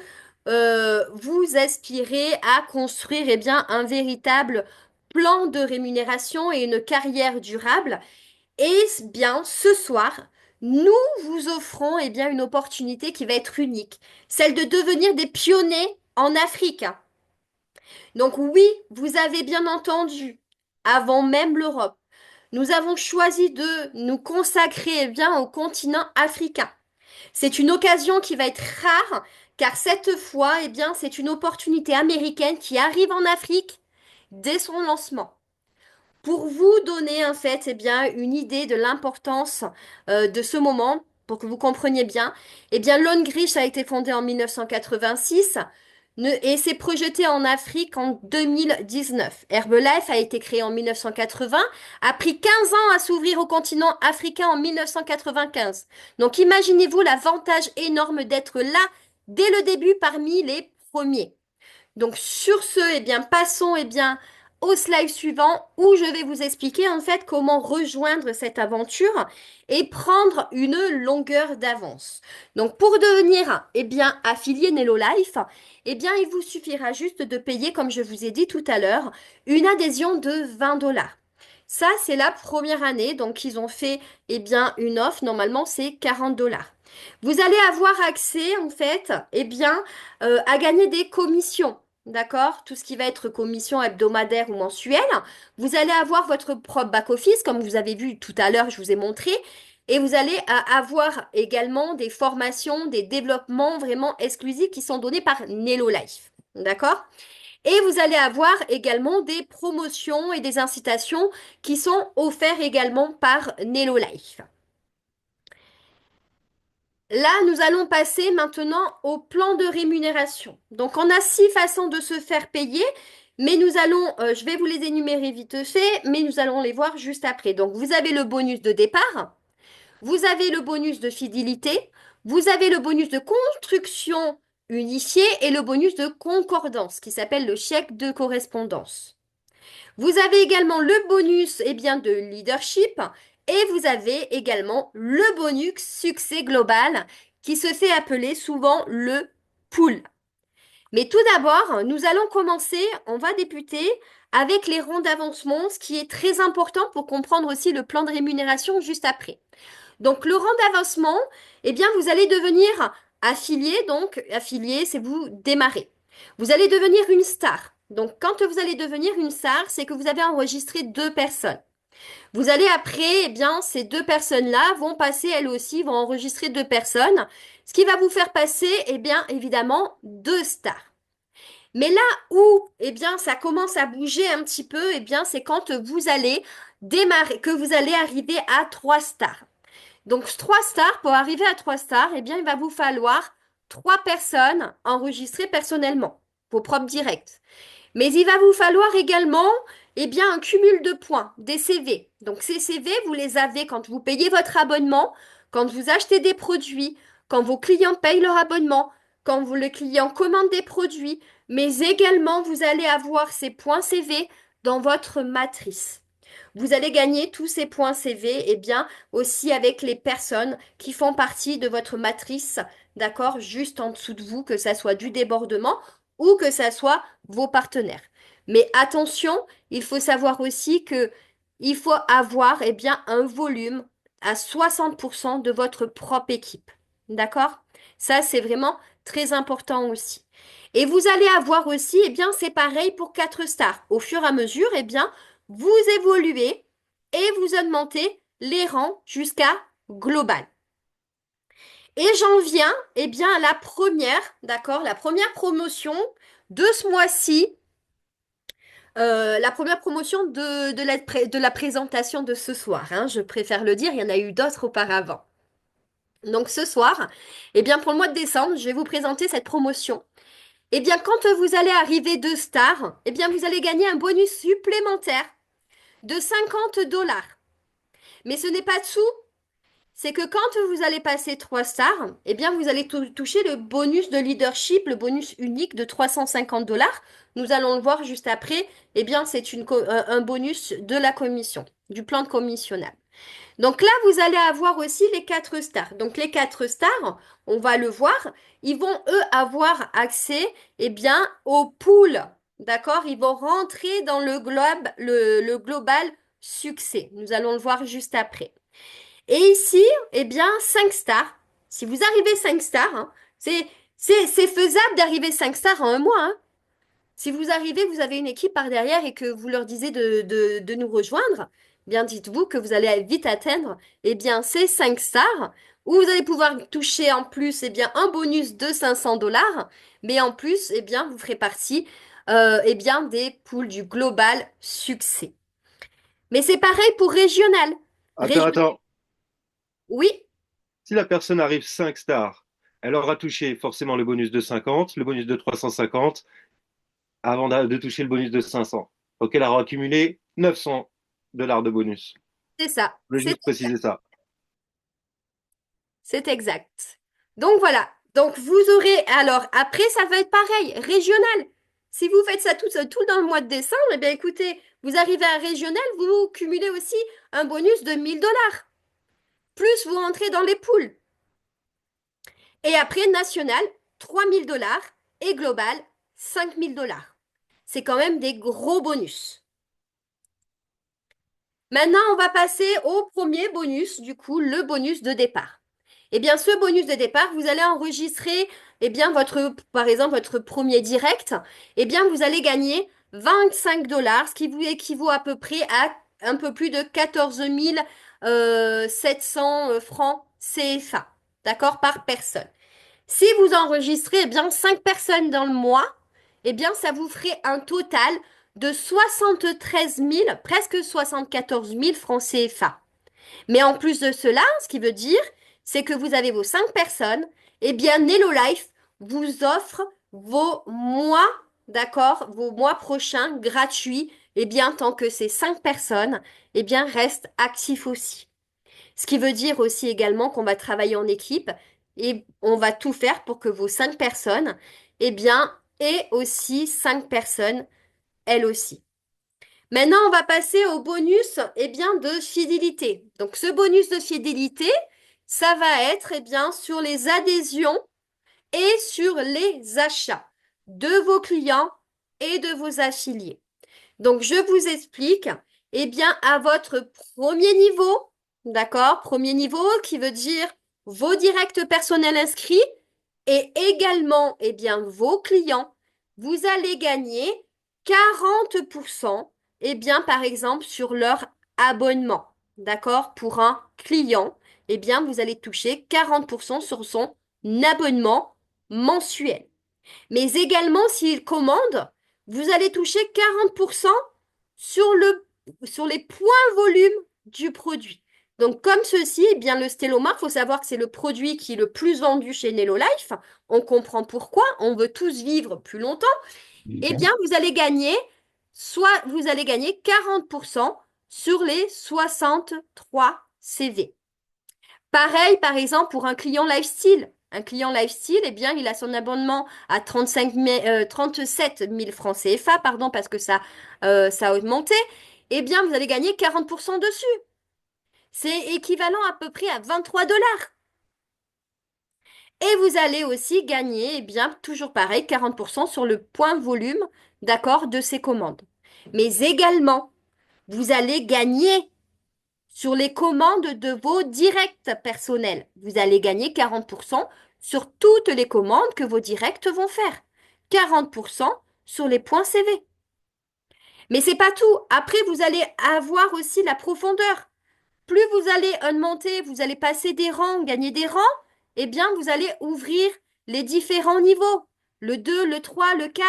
vous aspirez à construire eh bien un véritable plan de rémunération et une carrière durable. Et bien, ce soir, nous vous offrons eh bien, une opportunité qui va être unique, celle de devenir des pionniers en Afrique. Donc oui, vous avez bien entendu, avant même l'Europe, nous avons choisi de nous consacrer eh bien, au continent africain. C'est une occasion qui va être rare, car cette fois, eh bien, c'est une opportunité américaine qui arrive en Afrique dès son lancement. Pour vous donner en fait eh bien, une idée de l'importance de ce moment, pour que vous compreniez bien, eh bien, Lone a été fondé en 1986 et s'est projeté en Afrique en 2019. Herbalife a été créé en 1980, a pris 15 ans à s'ouvrir au continent africain en 1995. Donc imaginez-vous l'avantage énorme d'être là dès le début parmi les premiers. Donc sur ce, eh bien, passons eh bien, au slide suivant où je vais vous expliquer en fait comment rejoindre cette aventure et prendre une longueur d'avance. Donc pour devenir eh bien, affilié Nello Life, eh bien, il vous suffira juste de payer, comme je vous ai dit tout à l'heure, une adhésion de 20 dollars. Ça, c'est la première année. Donc, ils ont fait eh bien, une offre. Normalement, c'est 40 dollars. Vous allez avoir accès, en fait, eh bien, à gagner des commissions. D'accord? Tout ce qui va être commission hebdomadaire ou mensuelle. Vous allez avoir votre propre back-office, comme vous avez vu tout à l'heure, je vous ai montré. Et vous allez avoir également des formations, des développements vraiment exclusifs qui sont donnés par Nello Life. D'accord? Et vous allez avoir également des promotions et des incitations qui sont offerts également par Nello Life. Là, nous allons passer maintenant au plan de rémunération. Donc, on a 6 façons de se faire payer. Mais nous allons, je vais vous les énumérer vite fait, mais nous allons les voir juste après. Donc, vous avez le bonus de départ, vous avez le bonus de fidélité, vous avez le bonus de construction unifiée et le bonus de concordance qui s'appelle le chèque de correspondance. Vous avez également le bonus de leadership et vous avez également le bonus succès global qui se fait appeler souvent le pool. Mais tout d'abord, nous allons commencer, on va débuter avec les ronds d'avancement, ce qui est très important pour comprendre aussi le plan de rémunération juste après. Donc, le rang d'avancement, vous allez devenir affilié. Donc, affilié, c'est vous démarrer. Vous allez devenir une star. Donc, quand vous allez devenir une star, c'est que vous avez enregistré 2 personnes. Vous allez après, ces 2 personnes-là vont passer, elles aussi, vont enregistrer 2 personnes, ce qui va vous faire passer, évidemment, 2 stars. Mais là où, ça commence à bouger un petit peu, c'est quand vous allez démarrer, que vous allez arriver à 3 stars. Donc, 3 stars, pour arriver à 3 stars, il va vous falloir 3 personnes enregistrées personnellement, vos propres directs. Mais il va vous falloir également, un cumul de points, des CV. Donc, ces CV, vous les avez quand vous payez votre abonnement, quand vous achetez des produits, quand vos clients payent leur abonnement, quand le client commande des produits, mais également, vous allez avoir ces points CV dans votre matrice. Vous allez gagner tous ces points CV, aussi avec les personnes qui font partie de votre matrice, d'accord, juste en dessous de vous, que ça soit du débordement ou que ça soit vos partenaires. Mais attention, il faut savoir aussi que il faut avoir, un volume à 60% de votre propre équipe. D'accord? Ça, c'est vraiment très important aussi. Et vous allez avoir aussi, c'est pareil pour 4 stars. Au fur et à mesure, vous évoluez et vous augmentez les rangs jusqu'à global. Et j'en viens, à la première, d'accord, la première promotion de ce mois-ci, la première promotion de la présentation de ce soir, hein, je préfère le dire, il y en a eu d'autres auparavant. Donc ce soir, pour le mois de décembre, je vais vous présenter cette promotion. Quand vous allez arriver 2 stars, vous allez gagner un bonus supplémentaire de 50 $. Mais ce n'est pas tout, c'est que quand vous allez passer 3 stars, vous allez toucher le bonus de leadership, le bonus unique de 350 $. Nous allons le voir juste après. C'est un bonus de la commission, du plan de commissionnable. Donc là, vous allez avoir aussi les 4 stars. Donc les 4 stars, on va le voir, ils vont eux avoir accès, au pool. D'accord? Ils vont rentrer dans le global succès. Nous allons le voir juste après. Et ici, 5 stars. Si vous arrivez 5 stars, hein, c'est faisable d'arriver 5 stars en un mois. Hein. Si vous arrivez, vous avez une équipe par derrière et que vous leur disiez de nous rejoindre, dites-vous que vous allez vite atteindre, ces 5 stars où vous allez pouvoir toucher en plus, un bonus de 500 $. Mais en plus, vous ferez partie, des poules du global succès. Mais c'est pareil pour régional. Attends. Oui. Si la personne arrive 5 stars, elle aura touché forcément le bonus de 50, le bonus de 350, avant de toucher le bonus de 500. Donc elle aura accumulé 900 $ de bonus. C'est ça. Je veux juste préciser ça. C'est exact. Donc voilà. Donc vous aurez, alors après ça va être pareil, régional. Si vous faites ça tout dans le mois de décembre, écoutez, vous arrivez à régional, vous cumulez aussi un bonus de 1000 $. Plus vous rentrez dans les poules. Et après national, 3000 $ et global, 5000 $. C'est quand même des gros bonus. Maintenant, on va passer au premier bonus, du coup, le bonus de départ. Ce bonus de départ, vous allez enregistrer, par exemple, votre premier direct. Vous allez gagner 25 $, ce qui vous équivaut à peu près à un peu plus de 14 700 francs CFA, d'accord, par personne. Si vous enregistrez 5 personnes dans le mois, ça vous ferait un total de 73 000, presque 74 000 francs CFA. Mais en plus de cela, ce qui veut dire, c'est que vous avez vos 5 personnes, Nello Life vous offre vos mois d'accord, vos mois prochains gratuits, eh bien, tant que ces 5 personnes, eh bien, restent actifs aussi. Ce qui veut dire aussi également qu'on va travailler en équipe et on va tout faire pour que vos 5 personnes, eh bien, aient aussi 5 personnes, elles aussi. Maintenant, on va passer au bonus, eh bien, de fidélité. Donc, ce bonus de fidélité, ça va être, eh bien, sur les adhésions et sur les achats de vos clients et de vos affiliés. Donc, je vous explique, eh bien, à votre premier niveau, d'accord? Premier niveau qui veut dire vos directs personnels inscrits et également, eh bien, vos clients, vous allez gagner 40%, eh bien, par exemple, sur leur abonnement, d'accord? Pour un client, eh bien, vous allez toucher 40% sur son abonnement mensuel. Mais également, s'il commande, vous allez toucher 40% sur sur les points volume du produit. Donc, comme ceci, eh bien, le Stellomar, il faut savoir que c'est le produit qui est le plus vendu chez Nelolife. On comprend pourquoi. On veut tous vivre plus longtemps. Eh bien, vous allez gagner, soit vous allez gagner 40% sur les 63 CV. Pareil, par exemple, pour un client lifestyle. Un client lifestyle, eh bien, il a son abonnement à 37 000 francs CFA, pardon, parce que ça a augmenté. Eh bien, vous allez gagner 40% dessus. C'est équivalent à peu près à 23 $. Et vous allez aussi gagner, eh bien, toujours pareil, 40% sur le point volume, d'accord, de ces commandes. Mais également, vous allez gagner sur les commandes de vos directs personnels. Vous allez gagner 40% sur toutes les commandes que vos directs vont faire. 40% sur les points CV. Mais c'est pas tout. Après, vous allez avoir aussi la profondeur. Plus vous allez augmenter, vous allez passer des rangs, gagner des rangs, eh bien, vous allez ouvrir les différents niveaux. Le 2, le 3, le 4,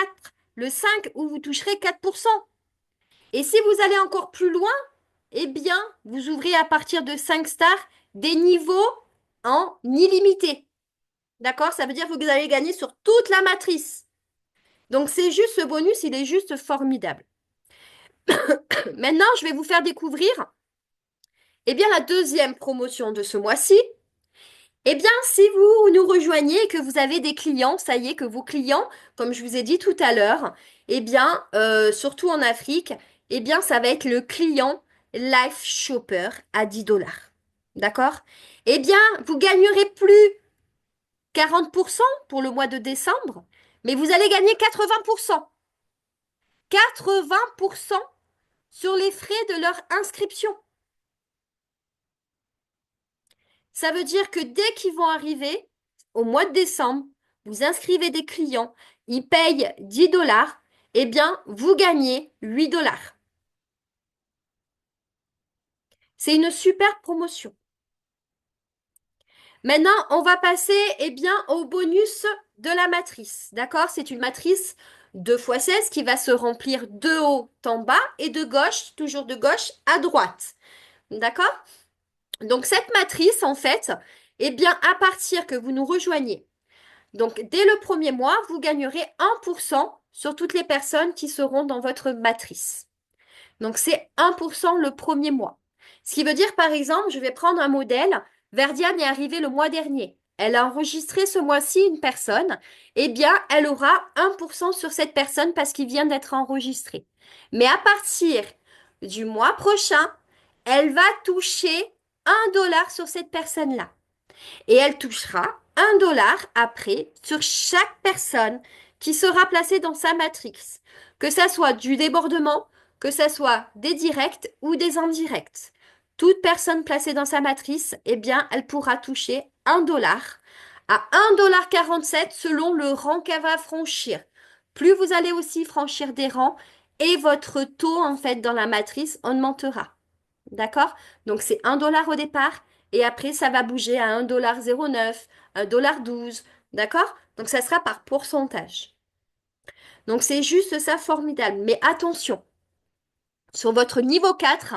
le 5, où vous toucherez 4%. Et si vous allez encore plus loin, eh bien, vous ouvrez à partir de 5 stars des niveaux en illimité. D'accord? Ça veut dire que vous allez gagner sur toute la matrice. Donc, c'est juste ce bonus, il est juste formidable. Maintenant, je vais vous faire découvrir, eh bien, la deuxième promotion de ce mois-ci. Eh bien, si vous nous rejoignez et que vous avez des clients, ça y est, que vos clients, comme je vous ai dit tout à l'heure, eh bien, surtout en Afrique, eh bien, ça va être le client Life Shopper à 10 $. D'accord? Eh bien, vous gagnerez plus 40% pour le mois de décembre, mais vous allez gagner 80%. 80% sur les frais de leur inscription. Ça veut dire que dès qu'ils vont arriver, au mois de décembre, vous inscrivez des clients, ils payent 10 $, eh bien, vous gagnez 8 $. C'est une super promotion. Maintenant, on va passer, eh bien, au bonus de la matrice. D'accord? C'est une matrice 2 x 16 qui va se remplir de haut en bas et de gauche, toujours de gauche à droite. D'accord? Donc, cette matrice, en fait, eh bien, à partir que vous nous rejoignez, donc, dès le premier mois, vous gagnerez 1% sur toutes les personnes qui seront dans votre matrice. Donc, c'est 1% le premier mois. Ce qui veut dire, par exemple, je vais prendre un modèle. Verdiane est arrivée le mois dernier. Elle a enregistré ce mois-ci une personne. Eh bien, elle aura 1% sur cette personne parce qu'il vient d'être enregistré. Mais à partir du mois prochain, elle va toucher 1 $ sur cette personne-là. Et elle touchera 1 $ après sur chaque personne qui sera placée dans sa matrice, que ça soit du débordement, que ça soit des directs ou des indirects. Toute personne placée dans sa matrice, eh bien, elle pourra toucher 1 $ à 1,47 $ selon le rang qu'elle va franchir. Plus vous allez aussi franchir des rangs et votre taux, en fait, dans la matrice augmentera. D'accord? Donc, c'est 1 $ au départ et après, ça va bouger à 1,09 $, 1,12 $. D'accord? Donc, ça sera par pourcentage. Donc, c'est juste ça formidable. Mais attention, sur votre niveau 4,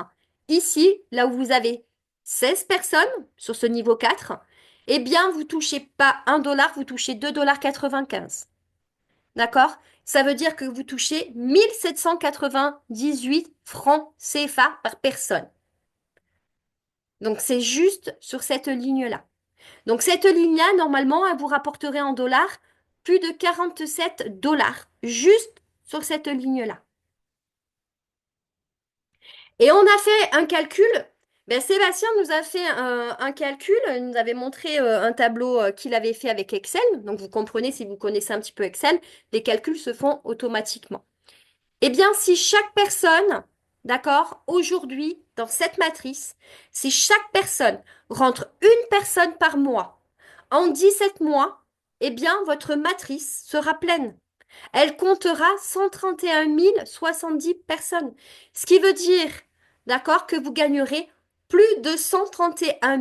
ici, là où vous avez 16 personnes sur ce niveau 4, eh bien, vous touchez pas 1 $, vous touchez 2,95 $. D'accord? Ça veut dire que vous touchez 1798 francs CFA par personne. Donc, c'est juste sur cette ligne-là. Donc, cette ligne-là, normalement, elle vous rapporterait en dollars plus de 47 dollars, juste sur cette ligne-là. Et on a fait un calcul. Ben, Sébastien nous a fait un calcul, il nous avait montré un tableau qu'il avait fait avec Excel. Donc, vous comprenez, si vous connaissez un petit peu Excel, les calculs se font automatiquement. Eh bien, si chaque personne, d'accord, aujourd'hui, dans cette matrice, si chaque personne rentre une personne par mois en 17 mois, eh bien, votre matrice sera pleine. Elle comptera 131 070 personnes. Ce qui veut dire, d'accord, que vous gagnerez plus de 131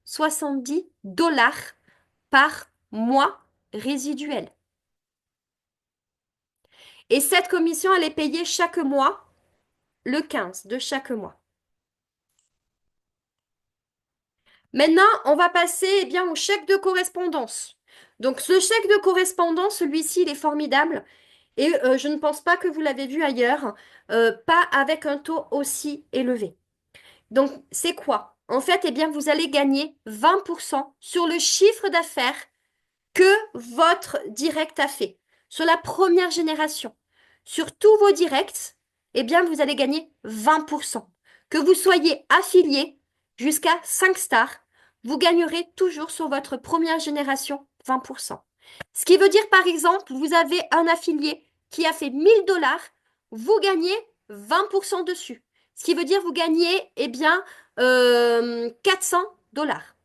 070 dollars par mois résiduel. Et cette commission, elle est payée chaque mois, le 15 de chaque mois. Maintenant, on va passer eh bien, au chèque de correspondance. Donc, ce chèque de correspondance, celui-ci, il est formidable. Et je ne pense pas que vous l'avez vu ailleurs, pas avec un taux aussi élevé. Donc, c'est quoi? En fait, eh bien, vous allez gagner 20% sur le chiffre d'affaires que votre direct a fait. Sur la première génération. Sur tous vos directs, eh bien, vous allez gagner 20%. Que vous soyez affilié jusqu'à 5 stars, vous gagnerez toujours sur votre première génération 20%. Ce qui veut dire, par exemple, vous avez un affilié qui a fait 1000 dollars, vous gagnez 20% dessus. Ce qui veut dire vous gagnez, eh bien, 400 dollars.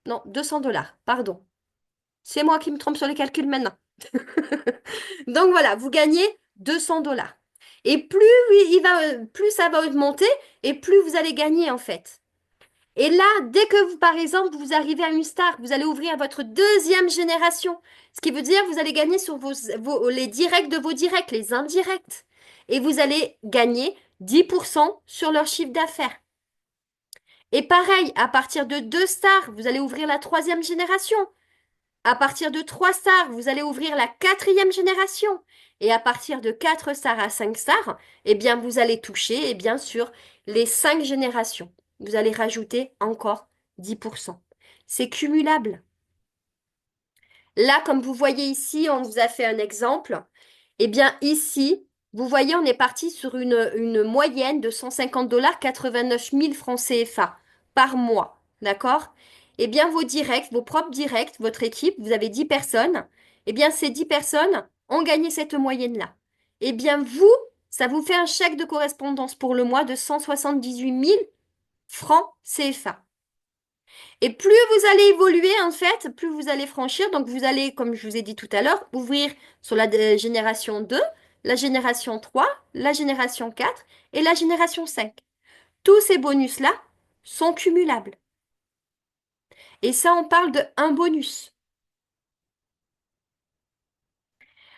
Non, 200 dollars, pardon. C'est moi qui me trompe sur les calculs maintenant. Donc voilà, vous gagnez 200 dollars. Et plus ça va augmenter et plus vous allez gagner en fait. Et là, dès que vous, par exemple, vous arrivez à une star, vous allez ouvrir votre deuxième génération. Ce qui veut dire que vous allez gagner sur les directs de vos directs, les indirects. Et vous allez gagner 10% sur leur chiffre d'affaires. Et pareil, à partir de 2 stars, vous allez ouvrir la troisième génération. À partir de 3 stars, vous allez ouvrir la quatrième génération. Et à partir de 4 stars à 5 stars, eh bien, vous allez toucher, eh bien, sur les 5 générations. Vous allez rajouter encore 10%. C'est cumulable. Là, comme vous voyez ici, on vous a fait un exemple. Eh bien, ici, vous voyez, on est parti sur une moyenne de 150 dollars, 89 000 francs CFA par mois. D'accord? Eh bien, vos directs, vos propres directs, votre équipe, vous avez 10 personnes. Eh bien, ces 10 personnes ont gagné cette moyenne-là. Eh bien, vous, ça vous fait un chèque de correspondance pour le mois de 178 000 francs CFA. Et plus vous allez évoluer, en fait, plus vous allez franchir. Donc, vous allez, comme je vous ai dit tout à l'heure, ouvrir sur la génération 2, la génération 3, la génération 4 et la génération 5. Tous ces bonus-là sont cumulables. Et ça, on parle de un bonus.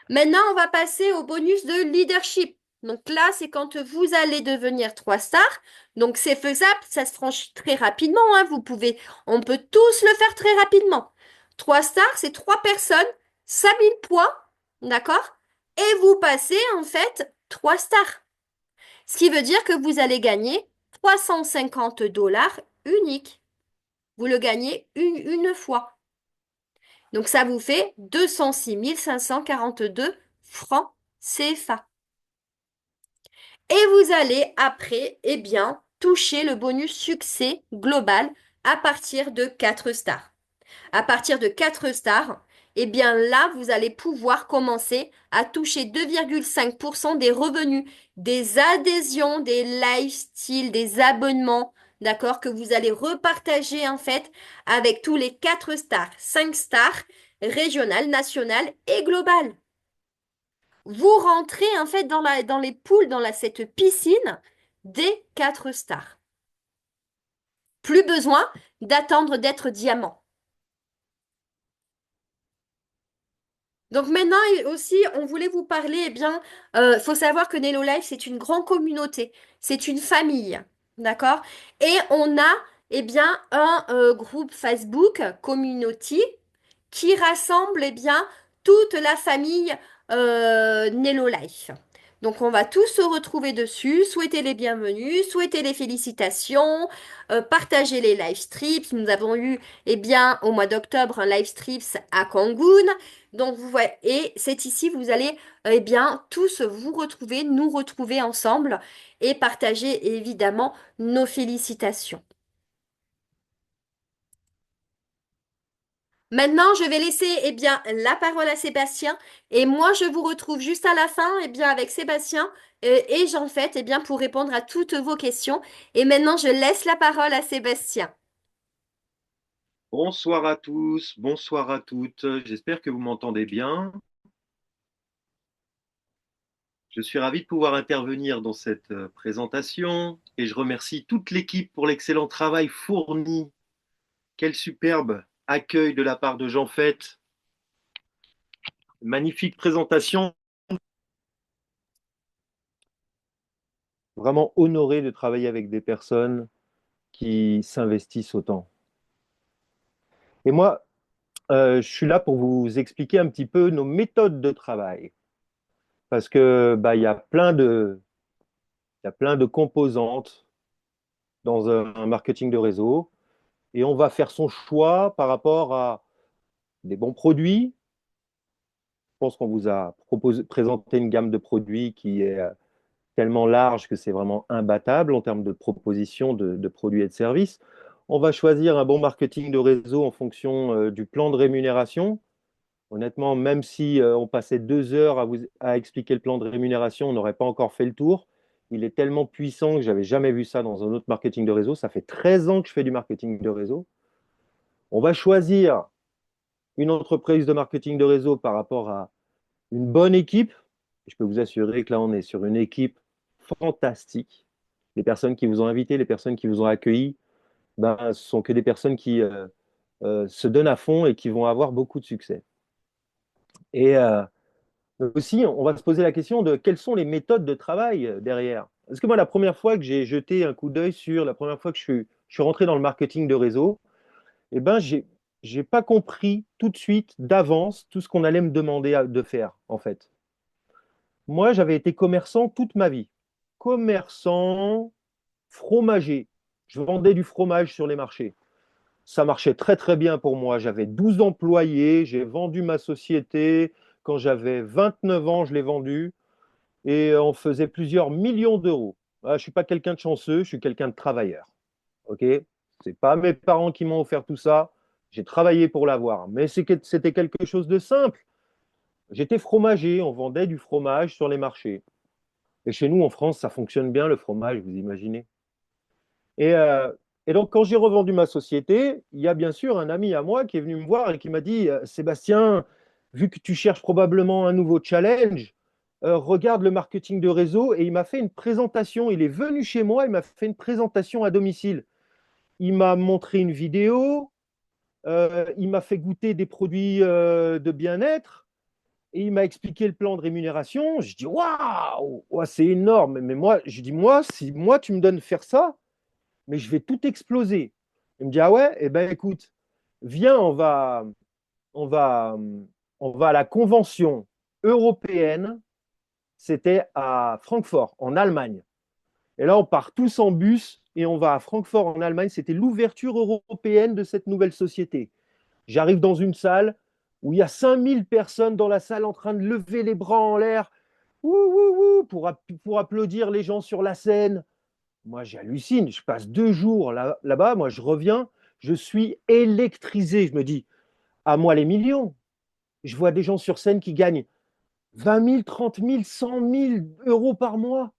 Maintenant, on va passer au bonus de leadership. Donc là, c'est quand vous allez devenir 3 stars. Donc c'est faisable, ça se franchit très rapidement, hein. On peut tous le faire très rapidement. 3 stars, c'est 3 personnes, 5000 points, d'accord? Et vous passez en fait 3 stars. Ce qui veut dire que vous allez gagner 350 dollars uniques. Vous le gagnez une fois. Donc ça vous fait 206 542 francs CFA. Et vous allez après, eh bien, toucher le bonus succès global à partir de 4 stars. À partir de 4 stars, eh bien là, vous allez pouvoir commencer à toucher 2,5% des revenus, des adhésions, des lifestyles, des abonnements, d'accord, que vous allez repartager en fait avec tous les 4 stars, 5 stars, régionales, nationales et globales. Vous rentrez en fait dans les poules, cette piscine des 4 stars. Plus besoin d'attendre d'être diamant. Donc maintenant aussi, on voulait vous parler, eh bien, faut savoir que Nello Life, c'est une grande communauté, c'est une famille, d'accord? Et on a, eh bien, un groupe Facebook, Community, qui rassemble, eh bien, toute la famille Nello Life. Donc, on va tous se retrouver dessus, souhaiter les bienvenus, souhaiter les félicitations, partager les live strips. Nous avons eu, eh bien, au mois d'octobre, un live strips à Cancun. Donc, vous voyez, et c'est ici, vous allez, eh bien, tous vous retrouver, nous retrouver ensemble et partager évidemment nos félicitations. Maintenant, je vais laisser eh bien, la parole à Sébastien et moi, je vous retrouve juste à la fin eh bien, avec Sébastien et Jean Fait eh bien, pour répondre à toutes vos questions. Et maintenant, je laisse la parole à Sébastien. Bonsoir à tous, bonsoir à toutes. J'espère que vous m'entendez bien. Je suis ravi de pouvoir intervenir dans cette présentation et je remercie toute l'équipe pour l'excellent travail fourni. Quel superbe accueil de la part de Jean Fait. Magnifique présentation. Vraiment honoré de travailler avec des personnes qui s'investissent autant. Et moi, je suis là pour vous expliquer un petit peu nos méthodes de travail. Parce que il y a plein de composantes dans un marketing de réseau et on va faire son choix par rapport à des bons produits. Je pense qu'on vous a présenté une gamme de produits qui est tellement large que c'est vraiment imbattable en termes de propositions de produits et de services. On va choisir un bon marketing de réseau en fonction du plan de rémunération. Honnêtement, même si on passait 2 heures à expliquer le plan de rémunération, on n'aurait pas encore fait le tour. Il est tellement puissant que je n'avais jamais vu ça dans un autre marketing de réseau. Ça fait 13 ans que je fais du marketing de réseau. On va choisir une entreprise de marketing de réseau par rapport à une bonne équipe. Je peux vous assurer que là, on est sur une équipe fantastique. Les personnes qui vous ont invité, les personnes qui vous ont accueilli, ce sont que des personnes qui se donnent à fond et qui vont avoir beaucoup de succès. Et aussi, on va se poser la question de quelles sont les méthodes de travail derrière. Parce que moi, la première fois que j'ai jeté un coup d'œil sur, la première fois que je suis rentré dans le marketing de réseau, eh ben, j'ai pas compris tout de suite d'avance tout ce qu'on allait me demander de faire, en fait. Moi, j'avais été commerçant toute ma vie. Commerçant, fromager. Je vendais du fromage sur les marchés. Ça marchait très très bien pour moi. J'avais 12 employés, j'ai vendu ma société. Quand j'avais 29 ans, je l'ai vendue et on faisait plusieurs millions d'euros. Ah, je ne suis pas quelqu'un de chanceux, je suis quelqu'un de travailleur. Ok? Ce n'est pas mes parents qui m'ont offert tout ça. J'ai travaillé pour l'avoir. Mais c'était quelque chose de simple. J'étais fromager, on vendait du fromage sur les marchés. Et chez nous, en France, ça fonctionne bien le fromage, vous imaginez. Et, euh, et donc, quand j'ai revendu ma société, il y a bien sûr un ami à moi qui est venu me voir et qui m'a dit, Sébastien, vu que tu cherches probablement un nouveau challenge, regarde le marketing de réseau. Et il m'a fait une présentation. Il est venu chez moi, il m'a fait une présentation à domicile. Il m'a montré une vidéo, il m'a fait goûter des produits de bien-être et il m'a expliqué le plan de rémunération. Je dis, waouh, ouais, c'est énorme. Mais moi, je dis, moi, si moi, tu me donnes faire ça, mais je vais tout exploser. Il me dit, ah ouais, eh ben écoute, viens, on va, on va à la convention européenne. C'était à Francfort, en Allemagne. Et là, on part tous en bus et on va à Francfort, en Allemagne. C'était l'ouverture européenne de cette nouvelle société. J'arrive dans une salle où il y a 5000 personnes dans la salle en train de lever les bras en l'air pour applaudir les gens sur la scène. Moi, j'hallucine. Je passe 2 jours là-bas. Moi, je reviens. Je suis électrisé. Je me dis, à moi les millions. Je vois des gens sur scène qui gagnent 20 000, 30 000, 100 000 euros par mois.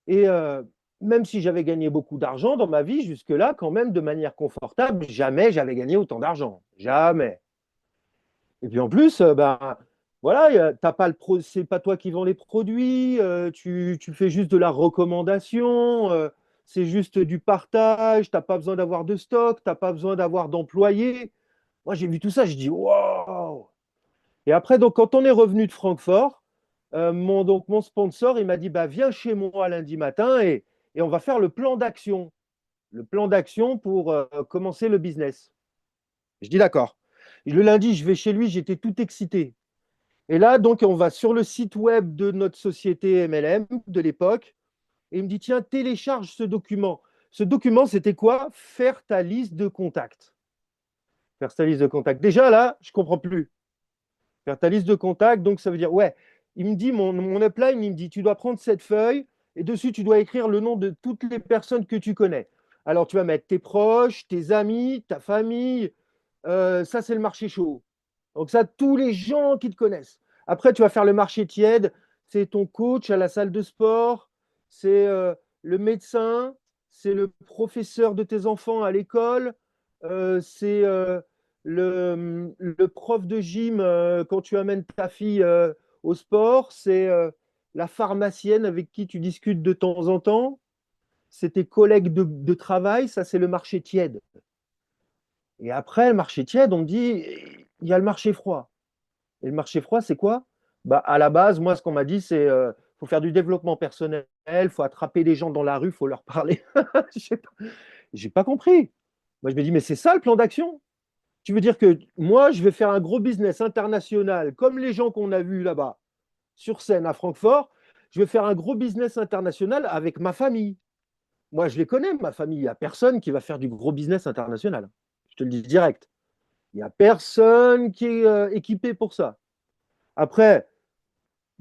Et même si j'avais gagné beaucoup d'argent dans ma vie, jusque-là, quand même, de manière confortable, jamais j'avais gagné autant d'argent. Jamais. Et puis en plus, voilà, t'as pas c'est pas toi qui vends les produits, tu fais juste de la recommandation, c'est juste du partage, t'as pas besoin d'avoir de stock, t'as pas besoin d'avoir d'employés. Moi, j'ai vu tout ça, je dis waouh! Et après, donc, quand on est revenu de Francfort, mon sponsor, il m'a dit bah, viens chez moi lundi matin et on va faire le plan d'action pour commencer le business. Je dis d'accord. Le lundi, je vais chez lui, j'étais tout excité. Et là, donc, on va sur le site web de notre société MLM de l'époque, et il me dit, tiens, télécharge ce document. Ce document, c'était quoi? Faire ta liste de contacts. Faire ta liste de contacts. Déjà, là, je ne comprends plus. Faire ta liste de contacts, donc ça veut dire, ouais, il me dit, mon upline, il me dit, tu dois prendre cette feuille, et dessus, tu dois écrire le nom de toutes les personnes que tu connais. Alors, tu vas mettre tes proches, tes amis, ta famille. Ça, c'est le marché chaud. Donc ça, tous les gens qui te connaissent. Après, tu vas faire le marché tiède. C'est ton coach à la salle de sport, c'est le médecin, c'est le professeur de tes enfants à l'école, c'est le prof de gym quand tu amènes ta fille au sport, c'est la pharmacienne avec qui tu discutes de temps en temps, c'est tes collègues de travail, ça c'est le marché tiède. Et après, le marché tiède, on me dit, il y a le marché froid. Et le marché froid, c'est quoi? Bah, à la base, moi, ce qu'on m'a dit, c'est faut faire du développement personnel, il faut attraper les gens dans la rue, il faut leur parler. Je n'ai pas compris. Moi, je me dis, mais c'est ça le plan d'action? Tu veux dire que moi, je vais faire un gros business international, comme les gens qu'on a vus là-bas, sur scène à Francfort, je vais faire un gros business international avec ma famille. Moi, je les connais, ma famille. Il n'y a personne qui va faire du gros business international. Je te le dis direct. Il n'y a personne qui est équipé pour ça. Après,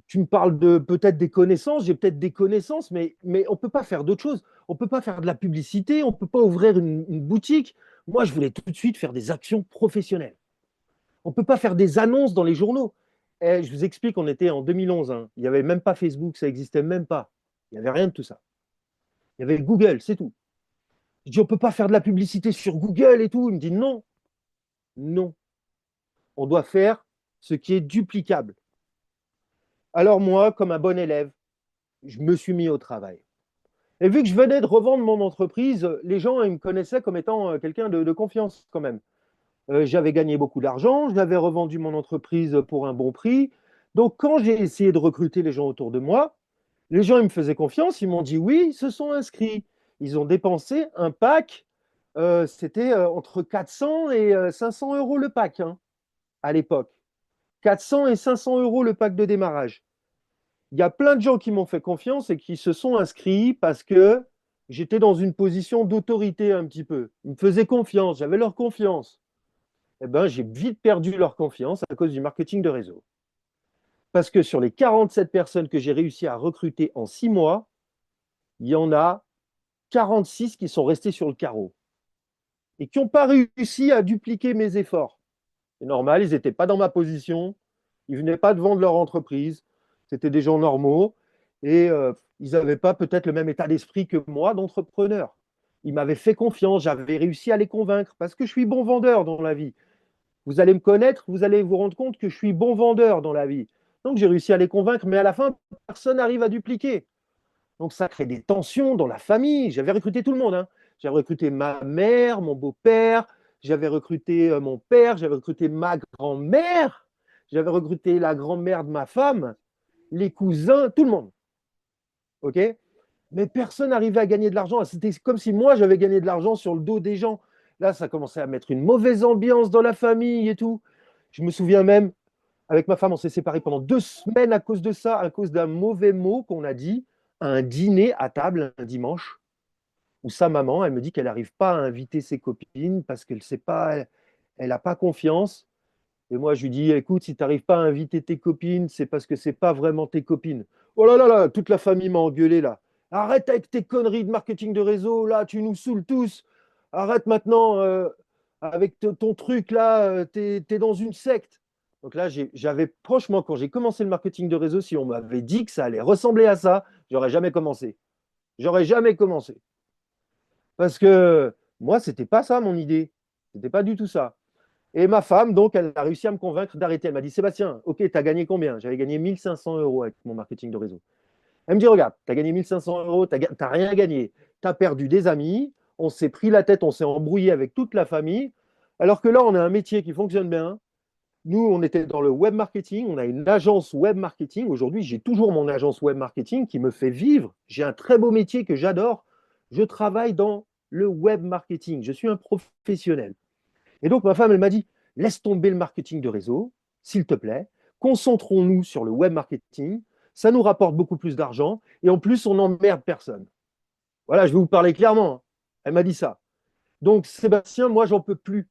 tu me parles de peut-être des connaissances, j'ai peut-être des connaissances, mais on ne peut pas faire d'autre chose. On ne peut pas faire de la publicité, on ne peut pas ouvrir une boutique. Moi, je voulais tout de suite faire des actions professionnelles. On ne peut pas faire des annonces dans les journaux. Et je vous explique, on était en 2011, hein. Il n'y avait même pas Facebook, ça n'existait même pas. Il n'y avait rien de tout ça. Il y avait Google, c'est tout. Je dis, on ne peut pas faire de la publicité sur Google et tout. Il me dit, non, non. On doit faire ce qui est duplicable. Alors moi, comme un bon élève, je me suis mis au travail. Et vu que je venais de revendre mon entreprise, les gens ils me connaissaient comme étant quelqu'un de confiance quand même. J'avais gagné beaucoup d'argent, j'avais revendu mon entreprise pour un bon prix. Donc quand j'ai essayé de recruter les gens autour de moi, les gens ils me faisaient confiance, ils m'ont dit oui, ils se sont inscrits. Ils ont dépensé un pack, c'était entre 400 et 500 euros le pack hein, à l'époque. 400 et 500 euros le pack de démarrage. Il y a plein de gens qui m'ont fait confiance et qui se sont inscrits parce que j'étais dans une position d'autorité un petit peu. Ils me faisaient confiance, j'avais leur confiance. Eh ben, j'ai vite perdu leur confiance à cause du marketing de réseau. Parce que sur les 47 personnes que j'ai réussi à recruter en 6 mois, il y en a 46 qui sont restés sur le carreau et qui n'ont pas réussi à dupliquer mes efforts. C'est normal, ils n'étaient pas dans ma position, ils ne venaient pas de vendre leur entreprise, c'était des gens normaux et ils n'avaient pas peut-être le même état d'esprit que moi d'entrepreneur. Ils m'avaient fait confiance, j'avais réussi à les convaincre parce que je suis bon vendeur dans la vie. Vous allez me connaître, vous allez vous rendre compte que je suis bon vendeur dans la vie. Donc j'ai réussi à les convaincre, mais à la fin, personne n'arrive à dupliquer. Donc ça crée des tensions dans la famille. J'avais recruté tout le monde, hein. J'avais recruté ma mère, mon beau-père, j'avais recruté mon père, j'avais recruté ma grand-mère, j'avais recruté la grand-mère de ma femme, les cousins, tout le monde. OK? Mais personne n'arrivait à gagner de l'argent. C'était comme si moi, j'avais gagné de l'argent sur le dos des gens. Là, ça commençait à mettre une mauvaise ambiance dans la famille et tout. Je me souviens même, avec ma femme, on s'est séparés pendant 2 semaines à cause de ça, à cause d'un mauvais mot qu'on a dit à un dîner à table un dimanche, où sa maman, elle me dit qu'elle n'arrive pas à inviter ses copines parce qu'elle sait pas, elle n'a pas confiance. Et moi, je lui dis, écoute, si tu n'arrives pas à inviter tes copines, c'est parce que ce n'est pas vraiment tes copines. Oh là là là, toute la famille m'a engueulé là. Arrête avec tes conneries de marketing de réseau, là, tu nous saoules tous. Arrête maintenant avec ton truc là, t'es dans une secte. Donc là, j'avais, franchement, quand j'ai commencé le marketing de réseau, si on m'avait dit que ça allait ressembler à ça, j'aurais jamais commencé. J'aurais jamais commencé. Parce que moi, c'était pas ça mon idée. C'était pas du tout ça. Et ma femme, donc, elle a réussi à me convaincre d'arrêter. Elle m'a dit, Sébastien, ok, tu as gagné combien? J'avais gagné 1500 euros avec mon marketing de réseau. Elle me dit, regarde, tu as gagné 1500 euros, tu n'as rien gagné. Tu as perdu des amis, on s'est pris la tête, on s'est embrouillé avec toute la famille. Alors que là, on a un métier qui fonctionne bien. Nous, on était dans le web marketing, on a une agence web marketing. Aujourd'hui, j'ai toujours mon agence web marketing qui me fait vivre. J'ai un très beau métier que j'adore. Je travaille dans le web marketing. Je suis un professionnel. Et donc, ma femme, elle m'a dit, laisse tomber le marketing de réseau, s'il te plaît, concentrons-nous sur le web marketing, ça nous rapporte beaucoup plus d'argent et en plus, on n'emmerde personne. Voilà, je vais vous parler clairement, hein. Elle m'a dit ça. Donc, Sébastien, moi, j'en peux plus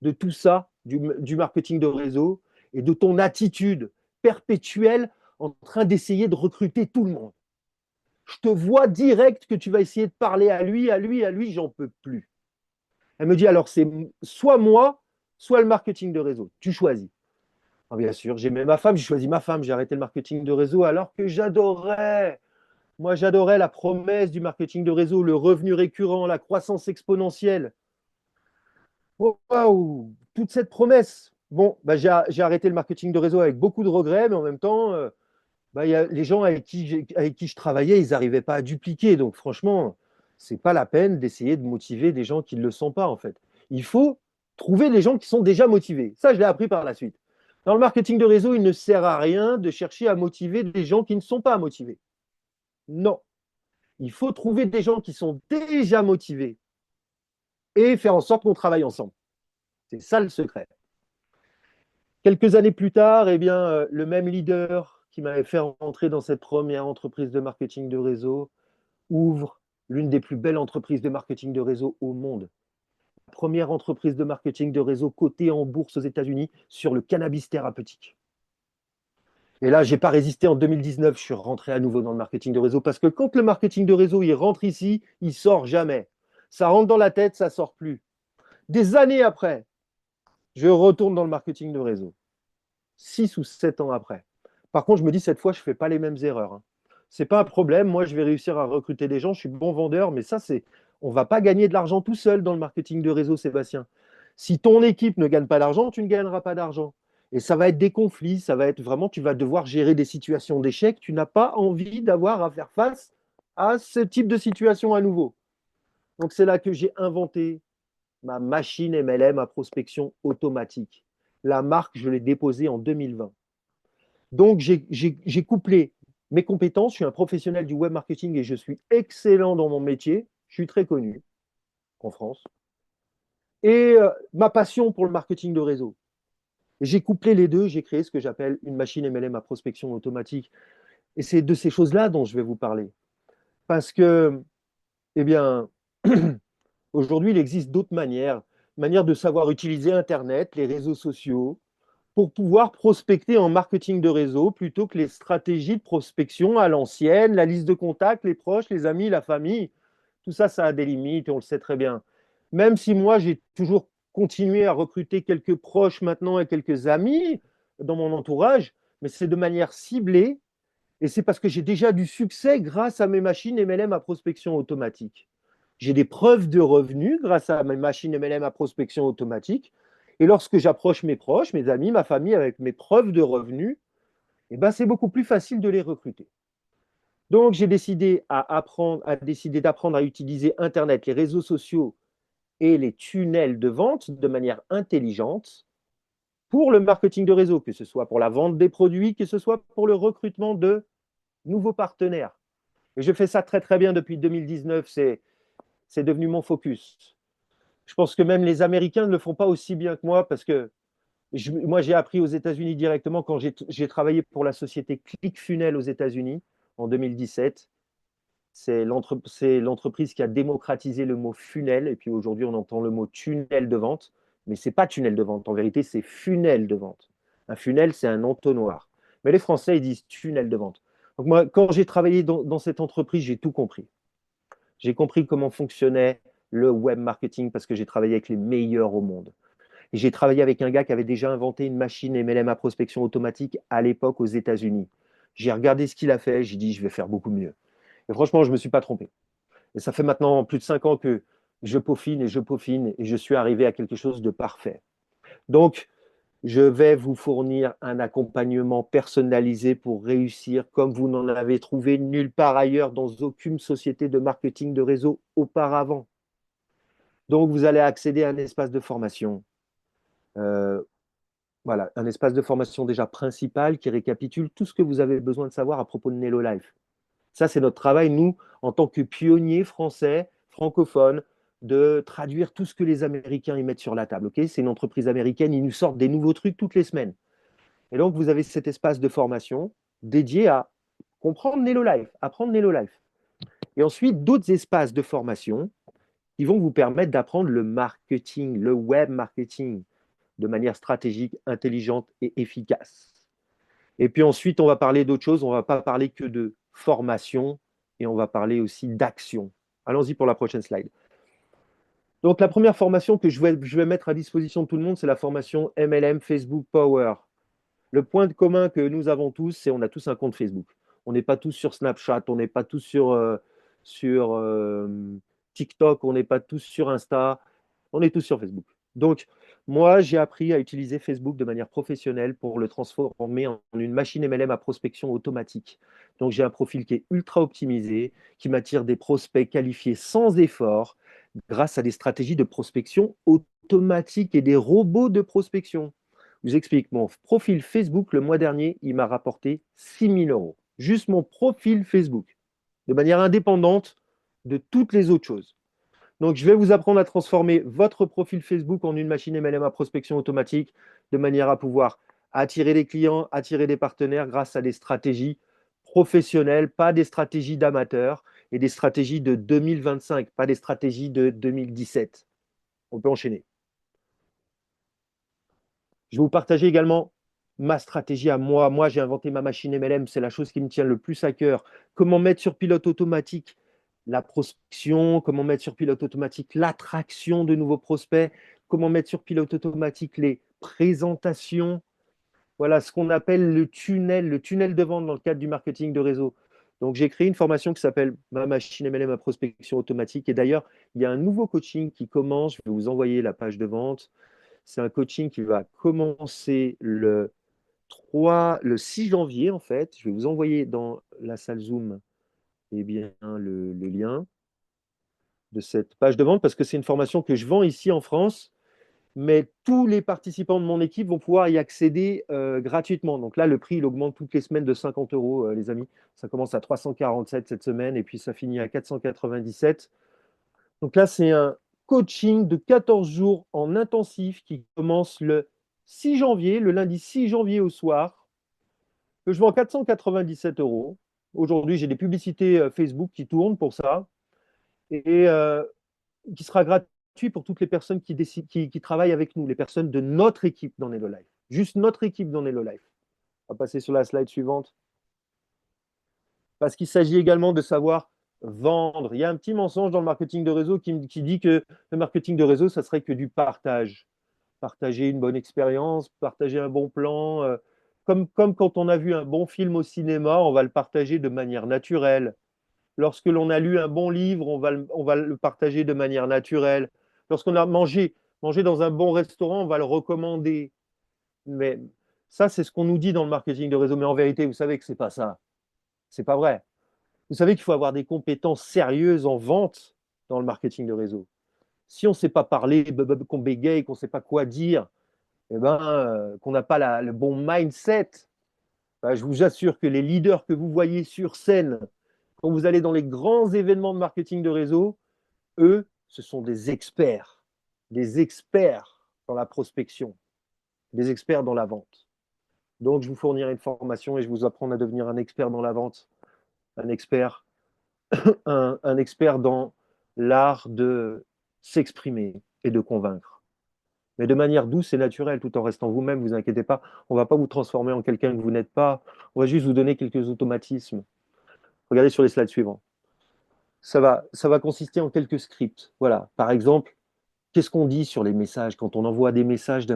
de tout ça, du marketing de réseau et de ton attitude perpétuelle en train d'essayer de recruter tout le monde. Je te vois direct que tu vas essayer de parler à lui, j'en peux plus. Elle me dit, alors c'est soit moi, soit le marketing de réseau. Tu choisis. Ah, bien sûr, j'aimais ma femme, j'ai choisi ma femme, j'ai arrêté le marketing de réseau alors que j'adorais. Moi, j'adorais la promesse du marketing de réseau, le revenu récurrent, la croissance exponentielle. Waouh, toute cette promesse. Bon, bah, j'ai arrêté le marketing de réseau avec beaucoup de regrets, mais en même temps, bah, les gens avec qui je travaillais, ils n'arrivaient pas à dupliquer. Donc, franchement, ce n'est pas la peine d'essayer de motiver des gens qui ne le sont pas, en fait. Il faut trouver des gens qui sont déjà motivés. Ça, je l'ai appris par la suite. Dans le marketing de réseau, il ne sert à rien de chercher à motiver des gens qui ne sont pas motivés. Non. Il faut trouver des gens qui sont déjà motivés et faire en sorte qu'on travaille ensemble. C'est ça le secret. Quelques années plus tard, eh bien, le même leader qui m'avait fait rentrer dans cette première entreprise de marketing de réseau ouvre l'une des plus belles entreprises de marketing de réseau au monde. Première entreprise de marketing de réseau cotée en bourse aux États-Unis sur le cannabis thérapeutique. Et là, je n'ai pas résisté en 2019, je suis rentré à nouveau dans le marketing de réseau parce que quand le marketing de réseau il rentre ici, il sort jamais. Ça rentre dans la tête, ça sort plus. Des années après, je retourne dans le marketing de réseau. 6 ou 7 ans après. Par contre, je me dis, cette fois, je ne fais pas les mêmes erreurs, hein. Ce n'est pas un problème. Moi, je vais réussir à recruter des gens. Je suis bon vendeur, mais ça, on ne va pas gagner de l'argent tout seul dans le marketing de réseau, Sébastien. Si ton équipe ne gagne pas d'argent, tu ne gagneras pas d'argent. Et ça va être des conflits. Ça va être vraiment, tu vas devoir gérer des situations d'échec. Tu n'as pas envie d'avoir à faire face à ce type de situation à nouveau. Donc, c'est là que j'ai inventé ma machine MLM à prospection automatique. La marque, je l'ai déposée en 2020. Donc, j'ai couplé mes compétences. Je suis un professionnel du web marketing et je suis excellent dans mon métier. Je suis très connu en France. Et ma passion pour le marketing de réseau. J'ai couplé les deux. J'ai créé ce que j'appelle une machine MLM à prospection automatique. Et c'est de ces choses-là dont je vais vous parler. Parce que, eh bien, aujourd'hui, il existe d'autres manières de savoir utiliser Internet, les réseaux sociaux, pour pouvoir prospecter en marketing de réseau plutôt que les stratégies de prospection à l'ancienne, la liste de contacts, les proches, les amis, la famille. Tout ça, ça a des limites et on le sait très bien. Même si moi, j'ai toujours continué à recruter quelques proches maintenant et quelques amis dans mon entourage, mais c'est de manière ciblée et c'est parce que j'ai déjà du succès grâce à mes machines MLM à prospection automatique. J'ai des preuves de revenus grâce à mes machines MLM à prospection automatique. Et lorsque j'approche mes proches, mes amis, ma famille avec mes preuves de revenus, eh ben, c'est beaucoup plus facile de les recruter. Donc, j'ai décidé d'apprendre à utiliser Internet, les réseaux sociaux et les tunnels de vente de manière intelligente pour le marketing de réseau, que ce soit pour la vente des produits, que ce soit pour le recrutement de nouveaux partenaires. Et je fais ça très, très bien depuis 2019. C'est devenu mon focus. Je pense que même les Américains ne le font pas aussi bien que moi parce que moi, j'ai appris aux États-Unis directement quand j'ai travaillé pour la société ClickFunnels aux États-Unis en 2017. C'est l'entreprise qui a démocratisé le mot funnel. Et puis aujourd'hui, on entend le mot tunnel de vente. Mais ce n'est pas tunnel de vente. En vérité, c'est funnel de vente. Un funnel, c'est un entonnoir. Mais les Français, ils disent tunnel de vente. Donc moi, quand j'ai travaillé dans cette entreprise, j'ai tout compris. J'ai compris comment fonctionnait le web marketing parce que j'ai travaillé avec les meilleurs au monde. Et j'ai travaillé avec un gars qui avait déjà inventé une machine MLM à prospection automatique à l'époque aux États-Unis. J'ai regardé ce qu'il a fait, j'ai dit je vais faire beaucoup mieux. Et franchement, je ne me suis pas trompé. Et ça fait maintenant plus de 5 ans que je peaufine et je suis arrivé à quelque chose de parfait. Donc, je vais vous fournir un accompagnement personnalisé pour réussir comme vous n'en avez trouvé nulle part ailleurs dans aucune société de marketing de réseau auparavant. Donc, vous allez accéder à un espace de formation. Voilà, un espace de formation déjà principal qui récapitule tout ce que vous avez besoin de savoir à propos de Nello Life. Ça, c'est notre travail, nous, en tant que pionniers français, francophones, de traduire tout ce que les Américains y mettent sur la table. Ok, c'est une entreprise américaine, ils nous sortent des nouveaux trucs toutes les semaines. Et donc, vous avez cet espace de formation dédié à comprendre Nelo Life, apprendre Nelo Life. Et ensuite, d'autres espaces de formation qui vont vous permettre d'apprendre le marketing, le web marketing, de manière stratégique, intelligente et efficace. Et puis ensuite, on va parler d'autre chose. On ne va pas parler que de formation et on va parler aussi d'action. Allons-y pour la prochaine slide. Donc, la première formation que je vais mettre à disposition de tout le monde, c'est la formation MLM Facebook Power. Le point de commun que nous avons tous, c'est qu'on a tous un compte Facebook. On n'est pas tous sur Snapchat, on n'est pas tous sur TikTok, on n'est pas tous sur Insta, on est tous sur Facebook. Donc, moi, j'ai appris à utiliser Facebook de manière professionnelle pour le transformer en une machine MLM à prospection automatique. Donc, j'ai un profil qui est ultra optimisé, qui m'attire des prospects qualifiés sans effort, grâce à des stratégies de prospection automatique et des robots de prospection. Je vous explique, mon profil Facebook, le mois dernier, il m'a rapporté 6 000 euros. Juste mon profil Facebook, de manière indépendante de toutes les autres choses. Donc, je vais vous apprendre à transformer votre profil Facebook en une machine MLM à prospection automatique, de manière à pouvoir attirer des clients, attirer des partenaires grâce à des stratégies professionnelles, pas des stratégies d'amateurs et des stratégies de 2025, pas des stratégies de 2017. On peut enchaîner. Je vais vous partager également ma stratégie à moi. Moi, j'ai inventé ma machine MLM, c'est la chose qui me tient le plus à cœur. Comment mettre sur pilote automatique la prospection, comment mettre sur pilote automatique l'attraction de nouveaux prospects, comment mettre sur pilote automatique les présentations. Voilà ce qu'on appelle le tunnel de vente dans le cadre du marketing de réseau. Donc, j'ai créé une formation qui s'appelle Ma machine MLM à prospection automatique. Et d'ailleurs, il y a un nouveau coaching qui commence. Je vais vous envoyer la page de vente. C'est un coaching qui va commencer le 6 janvier, en fait. Je vais vous envoyer dans la salle Zoom le lien de cette page de vente parce que c'est une formation que je vends ici en France, mais tous les participants de mon équipe vont pouvoir y accéder gratuitement. Donc là, le prix, il augmente toutes les semaines de 50 euros, les amis. Ça commence à 347 cette semaine et puis ça finit à 497. Donc là, c'est un coaching de 14 jours en intensif qui commence le 6 janvier, le lundi 6 janvier au soir, que je vends 497 euros. Aujourd'hui, j'ai des publicités Facebook qui tournent pour ça et qui sera gratuit pour toutes les personnes qui travaillent avec nous, les personnes de notre équipe dans Nelo Life. Juste notre équipe dans Nelo Life. On va passer sur la slide suivante. Parce qu'il s'agit également de savoir vendre. Il y a un petit mensonge dans le marketing de réseau qui dit que le marketing de réseau, ça serait que du partage. Partager une bonne expérience, partager un bon plan. Comme quand on a vu un bon film au cinéma, on va le partager de manière naturelle. Lorsque l'on a lu un bon livre, on va le partager de manière naturelle. Lorsqu'on a mangé dans un bon restaurant, on va le recommander. Mais ça, c'est ce qu'on nous dit dans le marketing de réseau. Mais en vérité, vous savez que ce n'est pas ça. Ce n'est pas vrai. Vous savez qu'il faut avoir des compétences sérieuses en vente dans le marketing de réseau. Si on ne sait pas parler, qu'on bégaye, qu'on ne sait pas quoi dire, qu'on n'a pas le bon mindset, je vous assure que les leaders que vous voyez sur scène, quand vous allez dans les grands événements de marketing de réseau, eux, ce sont des experts dans la prospection, des experts dans la vente. Donc, je vous fournirai une formation et je vous apprends à devenir un expert dans la vente, un expert dans l'art de s'exprimer et de convaincre. Mais de manière douce et naturelle, tout en restant vous-même, vous inquiétez pas, on ne va pas vous transformer en quelqu'un que vous n'êtes pas, on va juste vous donner quelques automatismes. Regardez sur les slides suivants. Ça va consister en quelques scripts. Voilà. Par exemple, qu'est-ce qu'on dit sur les messages quand on envoie des messages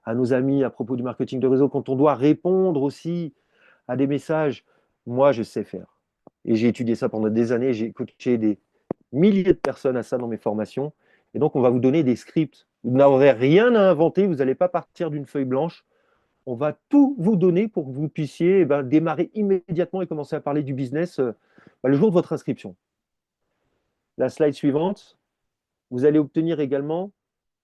à nos amis à propos du marketing de réseau, quand on doit répondre aussi à des messages? Moi, je sais faire. Et j'ai étudié ça pendant des années. J'ai coaché des milliers de personnes à ça dans mes formations. Et donc, on va vous donner des scripts. Vous n'aurez rien à inventer. Vous n'allez pas partir d'une feuille blanche. On va tout vous donner pour que vous puissiez démarrer immédiatement et commencer à parler du business le jour de votre inscription. La slide suivante, vous allez obtenir également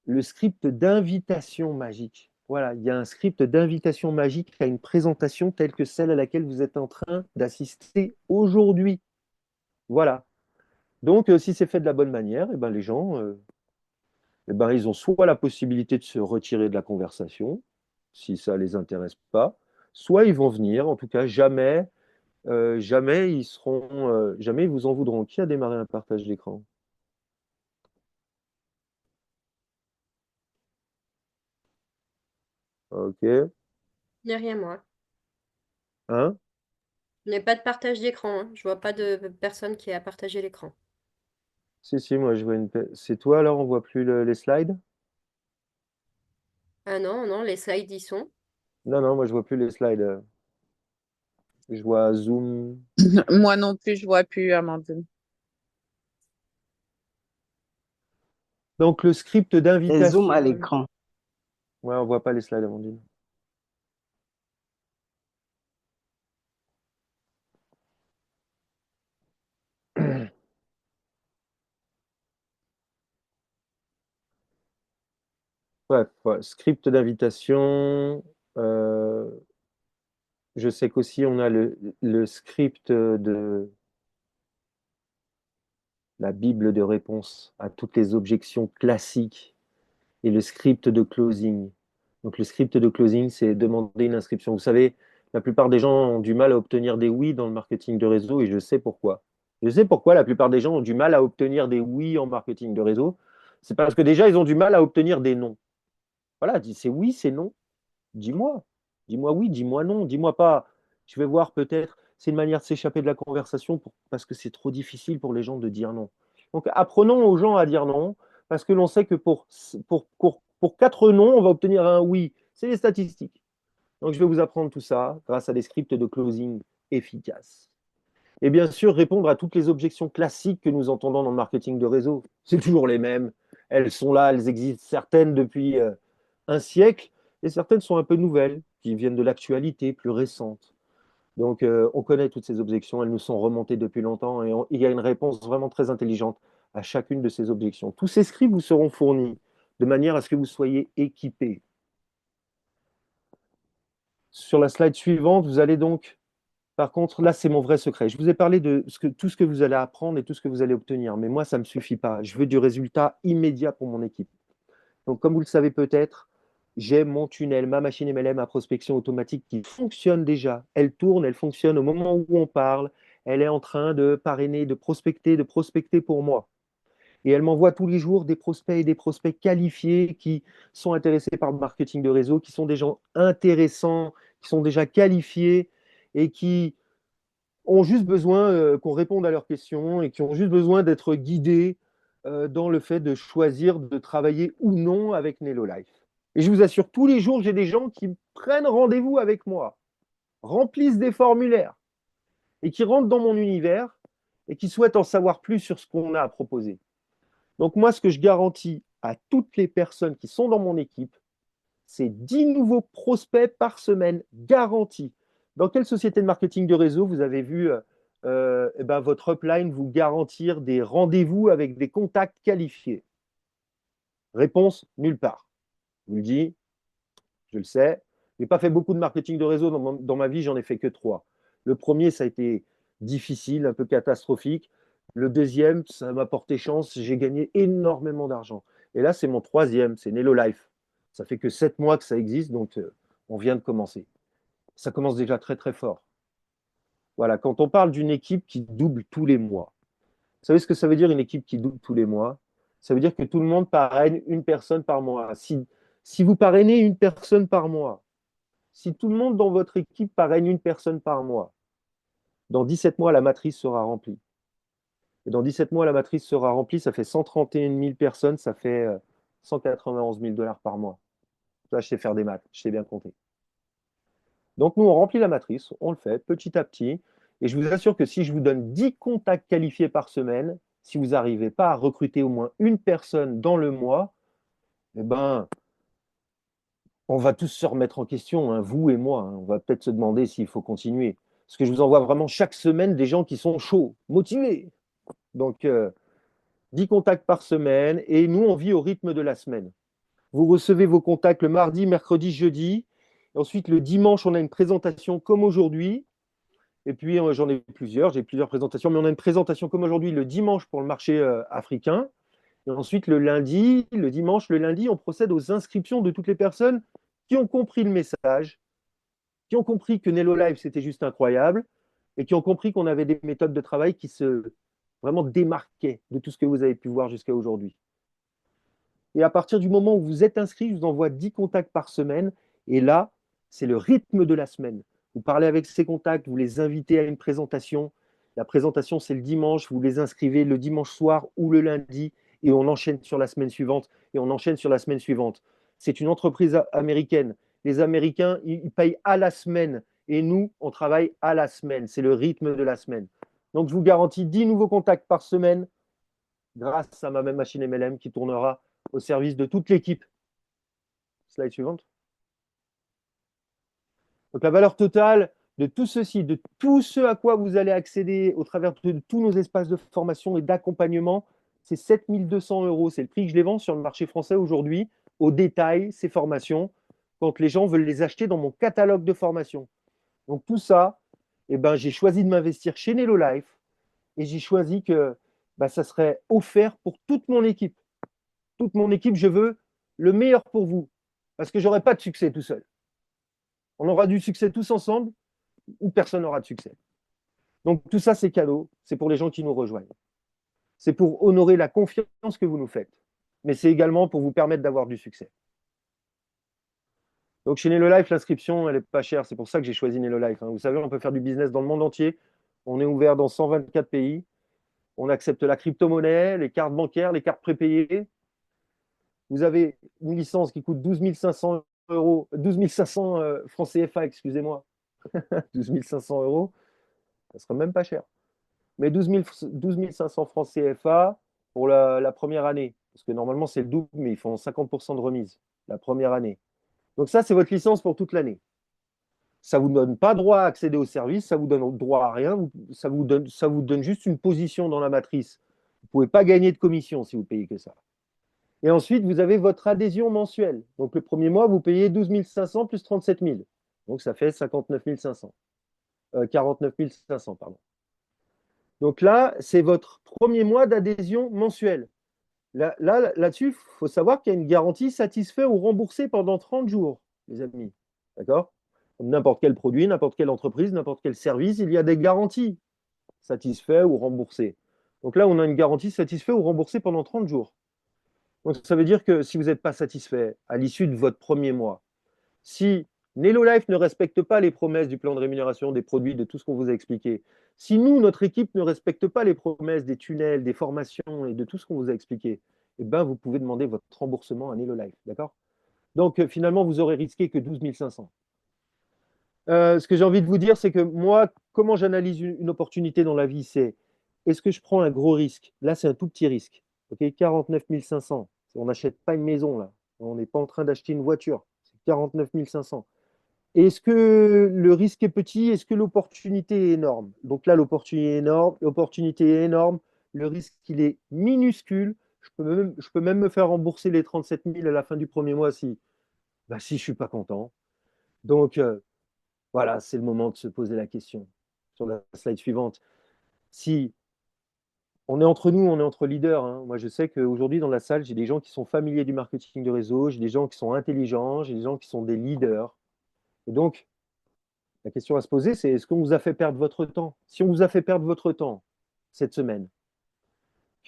le script d'invitation magique. Voilà, il y a un script d'invitation magique à une présentation telle que celle à laquelle vous êtes en train d'assister aujourd'hui. Voilà. Donc, si c'est fait de la bonne manière, eh ben, les gens, eh ben, ils ont soit la possibilité de se retirer de la conversation, si ça ne les intéresse pas, soit ils vont venir. En tout cas, jamais ils vous en voudront. Qui a démarré un partage d'écran? Ok. Il n'y a rien, moi. Hein? Il n'y a pas de partage d'écran, hein. Je vois pas de personne qui a partagé l'écran. Si, moi je vois une. C'est toi alors, on voit plus les slides? Ah non, non, les slides y sont. Non, moi je vois plus les slides. Je vois Zoom. Moi non plus, je vois plus, Amandine. Donc le script Et zoom à d'invitation. l'écran. Ouais, on voit pas les slides, Amandine. Bref, ouais, script d'invitation. euh, je sais qu'aussi on a le script de la Bible de réponse à toutes les objections classiques et le script de closing. Donc le script de closing, c'est demander une inscription. Vous savez, la plupart des gens ont du mal à obtenir des oui dans le marketing de réseau et je sais pourquoi. Je sais pourquoi la plupart des gens ont du mal à obtenir des oui en marketing de réseau. C'est parce que déjà, ils ont du mal à obtenir des non. Voilà, c'est oui, c'est non. Dis-moi. Dis-moi oui, dis-moi non. Dis-moi pas. Je vais voir peut-être. C'est une manière de s'échapper de la conversation parce que c'est trop difficile pour les gens de dire non. Donc apprenons aux gens à dire non parce que l'on sait que pour 4 non, on va obtenir un oui. C'est les statistiques. Donc je vais vous apprendre tout ça grâce à des scripts de closing efficaces. Et bien sûr, répondre à toutes les objections classiques que nous entendons dans le marketing de réseau. C'est toujours les mêmes. Elles sont là, elles existent certaines depuis un siècle et certaines sont un peu nouvelles, qui viennent de l'actualité plus récente. Donc, on connaît toutes ces objections, elles nous sont remontées depuis longtemps et il y a une réponse vraiment très intelligente à chacune de ces objections. Tous ces scripts vous seront fournis de manière à ce que vous soyez équipés. Sur la slide suivante, vous allez donc, par contre, là, c'est mon vrai secret. Je vous ai parlé de tout ce que vous allez apprendre et tout ce que vous allez obtenir, mais moi, ça ne me suffit pas. Je veux du résultat immédiat pour mon équipe. Donc, comme vous le savez peut-être, j'ai mon tunnel, ma machine MLM à prospection automatique qui fonctionne déjà. Elle tourne, elle fonctionne au moment où on parle. Elle est en train de parrainer, de prospecter pour moi. Et elle m'envoie tous les jours des prospects et des prospects qualifiés qui sont intéressés par le marketing de réseau, qui sont des gens intéressants, qui sont déjà qualifiés et qui ont juste besoin qu'on réponde à leurs questions et qui ont juste besoin d'être guidés dans le fait de choisir de travailler ou non avec Nello Life. Et je vous assure, tous les jours, j'ai des gens qui prennent rendez-vous avec moi, remplissent des formulaires et qui rentrent dans mon univers et qui souhaitent en savoir plus sur ce qu'on a à proposer. Donc moi, ce que je garantis à toutes les personnes qui sont dans mon équipe, c'est 10 nouveaux prospects par semaine garantis. Dans quelle société de marketing de réseau vous avez vu votre upline vous garantir des rendez-vous avec des contacts qualifiés? Réponse, nulle part. Je vous le dis, je le sais. Je n'ai pas fait beaucoup de marketing de réseau dans ma vie, j'en ai fait que 3. Le premier, ça a été difficile, un peu catastrophique. Le deuxième, ça m'a porté chance, j'ai gagné énormément d'argent. Et là, c'est mon troisième, c'est Nello Life. Ça fait que 7 mois que ça existe, donc on vient de commencer. Ça commence déjà très très fort. Voilà, quand on parle d'une équipe qui double tous les mois, vous savez ce que ça veut dire une équipe qui double tous les mois? Ça veut dire que tout le monde parraine une personne par mois. Si vous parrainez une personne par mois, si tout le monde dans votre équipe parraine une personne par mois, dans 17 mois, la matrice sera remplie. Et dans 17 mois, la matrice sera remplie, ça fait 131 000 personnes, ça fait 191 000 dollars par mois. Là, je sais faire des maths, je sais bien compter. Donc, nous, on remplit la matrice, on le fait petit à petit. Et je vous assure que si je vous donne 10 contacts qualifiés par semaine, si vous n'arrivez pas à recruter au moins une personne dans le mois, eh ben, on va tous se remettre en question, hein, vous et moi. Hein. On va peut-être se demander s'il faut continuer. Parce que je vous envoie vraiment chaque semaine des gens qui sont chauds, motivés. Donc, 10 contacts par semaine. Et nous, on vit au rythme de la semaine. Vous recevez vos contacts le mardi, mercredi, jeudi. Ensuite, le dimanche, on a une présentation comme aujourd'hui. Et puis, j'en ai plusieurs, j'ai plusieurs présentations, mais on a une présentation comme aujourd'hui le dimanche pour le marché africain. Et ensuite, le dimanche, le lundi, on procède aux inscriptions de toutes les personnes qui ont compris le message, qui ont compris que Nello Live, c'était juste incroyable, et qui ont compris qu'on avait des méthodes de travail qui se vraiment démarquaient de tout ce que vous avez pu voir jusqu'à aujourd'hui. Et à partir du moment où vous êtes inscrit, je vous envoie 10 contacts par semaine. Et là, c'est le rythme de la semaine. Vous parlez avec ces contacts, vous les invitez à une présentation. La présentation, c'est le dimanche. Vous les inscrivez le dimanche soir ou le lundi. Et on enchaîne sur la semaine suivante. Et on enchaîne sur la semaine suivante. C'est une entreprise américaine. Les Américains, ils payent à la semaine. Et nous, on travaille à la semaine. C'est le rythme de la semaine. Donc, je vous garantis 10 nouveaux contacts par semaine grâce à ma même machine MLM qui tournera au service de toute l'équipe. Slide suivante. Donc la valeur totale de tout ceci, de tout ce à quoi vous allez accéder au travers de tous nos espaces de formation et d'accompagnement, c'est 7 200 €. C'est le prix que je les vends sur le marché français aujourd'hui, au détail, ces formations, quand les gens veulent les acheter dans mon catalogue de formation. Donc tout ça, j'ai choisi de m'investir chez Nello Life et j'ai choisi que ça serait offert pour toute mon équipe. Toute mon équipe, je veux le meilleur pour vous, parce que je n'aurai pas de succès tout seul. On aura du succès tous ensemble, ou personne n'aura de succès. Donc tout ça, c'est cadeau, c'est pour les gens qui nous rejoignent. C'est pour honorer la confiance que vous nous faites, mais c'est également pour vous permettre d'avoir du succès. Donc chez Nello Life, l'inscription, elle n'est pas chère, c'est pour ça que j'ai choisi Nello Life. Vous savez, on peut faire du business dans le monde entier, on est ouvert dans 124 pays, on accepte la crypto-monnaie, les cartes bancaires, les cartes prépayées. Vous avez une licence qui coûte 12 500 €, 12 500 francs CFA, excusez-moi. 12 500 €, ça ne sera même pas cher. Mais 12 500 francs CFA pour la première année. Parce que normalement, c'est le double, mais ils font 50% de remise la première année. Donc ça, c'est votre licence pour toute l'année. Ça ne vous donne pas droit à accéder au service, ça ne vous donne droit à rien, ça vous donne juste une position dans la matrice. Vous ne pouvez pas gagner de commission si vous payez que ça. Et ensuite, vous avez votre adhésion mensuelle. Donc, le premier mois, vous payez 12 500 plus 37 000. Donc, ça fait 59 500. 49 500, pardon. Donc là, c'est votre premier mois d'adhésion mensuelle. Là-dessus, il faut savoir qu'il y a une garantie satisfait ou remboursé pendant 30 jours, les amis. D'accord? N'importe quel produit, n'importe quelle entreprise, n'importe quel service, il y a des garanties satisfait ou remboursé. Donc là, on a une garantie satisfait ou remboursé pendant 30 jours. Donc, ça veut dire que si vous n'êtes pas satisfait à l'issue de votre premier mois, si Nello Life ne respecte pas les promesses du plan de rémunération, des produits, de tout ce qu'on vous a expliqué, si nous, notre équipe, ne respecte pas les promesses des tunnels, des formations et de tout ce qu'on vous a expliqué, vous pouvez demander votre remboursement à Nello Life. D'accord? Donc, finalement, vous aurez risqué que 12 500. Ce que j'ai envie de vous dire, c'est que moi, comment j'analyse une opportunité dans la vie, c'est est-ce que je prends un gros risque? Là, c'est un tout petit risque. Okay, 49 500. On n'achète pas une maison, là. On n'est pas en train d'acheter une voiture. C'est 49 500. Est-ce que le risque est petit? Est-ce que l'opportunité est énorme? Donc là, l'opportunité est énorme. Le risque, il est minuscule. Je peux même me faire rembourser les 37 000 à la fin du premier mois si je ne suis pas content. Donc, voilà, c'est le moment de se poser la question. Sur la slide suivante. Si on est entre nous, on est entre leaders. Moi, je sais qu'aujourd'hui, dans la salle, j'ai des gens qui sont familiers du marketing de réseau, j'ai des gens qui sont intelligents, j'ai des gens qui sont des leaders. Et donc, la question à se poser, c'est est-ce qu'on vous a fait perdre votre temps? Si on vous a fait perdre votre temps cette semaine,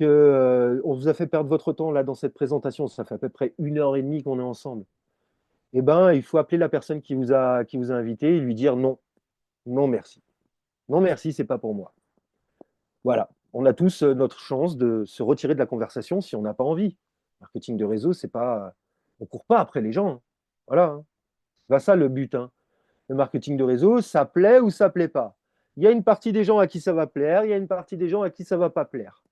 on vous a fait perdre votre temps là dans cette présentation, ça fait à peu près 1h30 qu'on est ensemble, il faut appeler la personne qui vous a invité et lui dire non. Non, merci. Non, merci, c'est pas pour moi. Voilà. On a tous notre chance de se retirer de la conversation si on n'a pas envie. Marketing de réseau, c'est pas. On ne court pas après les gens. Voilà. C'est pas ça le but. Le marketing de réseau, ça plaît ou ça plaît pas. Il y a une partie des gens à qui ça va plaire, il y a une partie des gens à qui ça va pas plaire.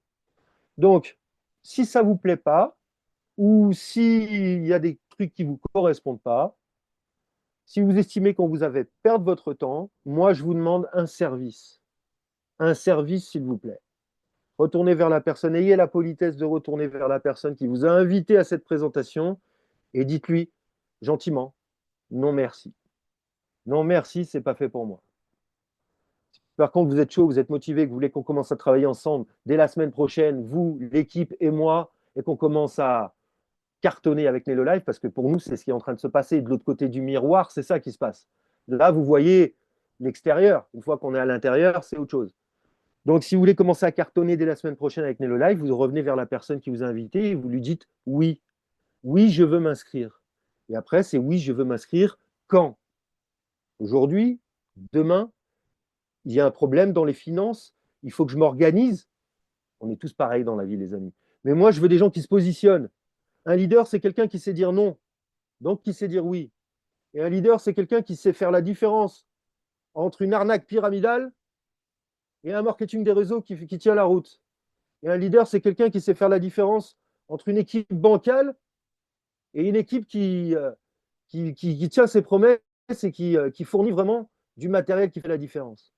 Donc, si ça vous plaît pas, ou s'il y a des trucs qui vous correspondent pas, si vous estimez qu'on vous a fait perdre votre temps, moi, je vous demande un service. Un service, s'il vous plaît. Retournez vers la personne, ayez la politesse de retourner vers la personne qui vous a invité à cette présentation et dites-lui gentiment, non merci. Non merci, c'est pas fait pour moi. Par contre, vous êtes chaud, vous êtes motivé, que vous voulez qu'on commence à travailler ensemble dès la semaine prochaine, vous, l'équipe et moi, et qu'on commence à cartonner avec Nello Live, parce que pour nous, c'est ce qui est en train de se passer. De l'autre côté du miroir, c'est ça qui se passe. Là, vous voyez l'extérieur. Une fois qu'on est à l'intérieur, c'est autre chose. Donc, si vous voulez commencer à cartonner dès la semaine prochaine avec Nello Live, vous revenez vers la personne qui vous a invité et vous lui dites oui. Oui, je veux m'inscrire. Et après, c'est oui, je veux m'inscrire quand? Aujourd'hui? Demain? Il y a un problème dans les finances? Il faut que je m'organise? On est tous pareils dans la vie, les amis. Mais moi, je veux des gens qui se positionnent. Un leader, c'est quelqu'un qui sait dire non, donc qui sait dire oui. Et un leader, c'est quelqu'un qui sait faire la différence entre une arnaque pyramidale et un marketing des réseaux qui tient la route. Et un leader, c'est quelqu'un qui sait faire la différence entre une équipe bancale et une équipe qui tient ses promesses et qui fournit vraiment du matériel qui fait la différence.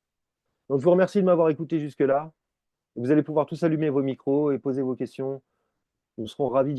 Donc, je vous remercie de m'avoir écouté jusque-là. Vous allez pouvoir tous allumer vos micros et poser vos questions. Nous serons ravis d'y répondre.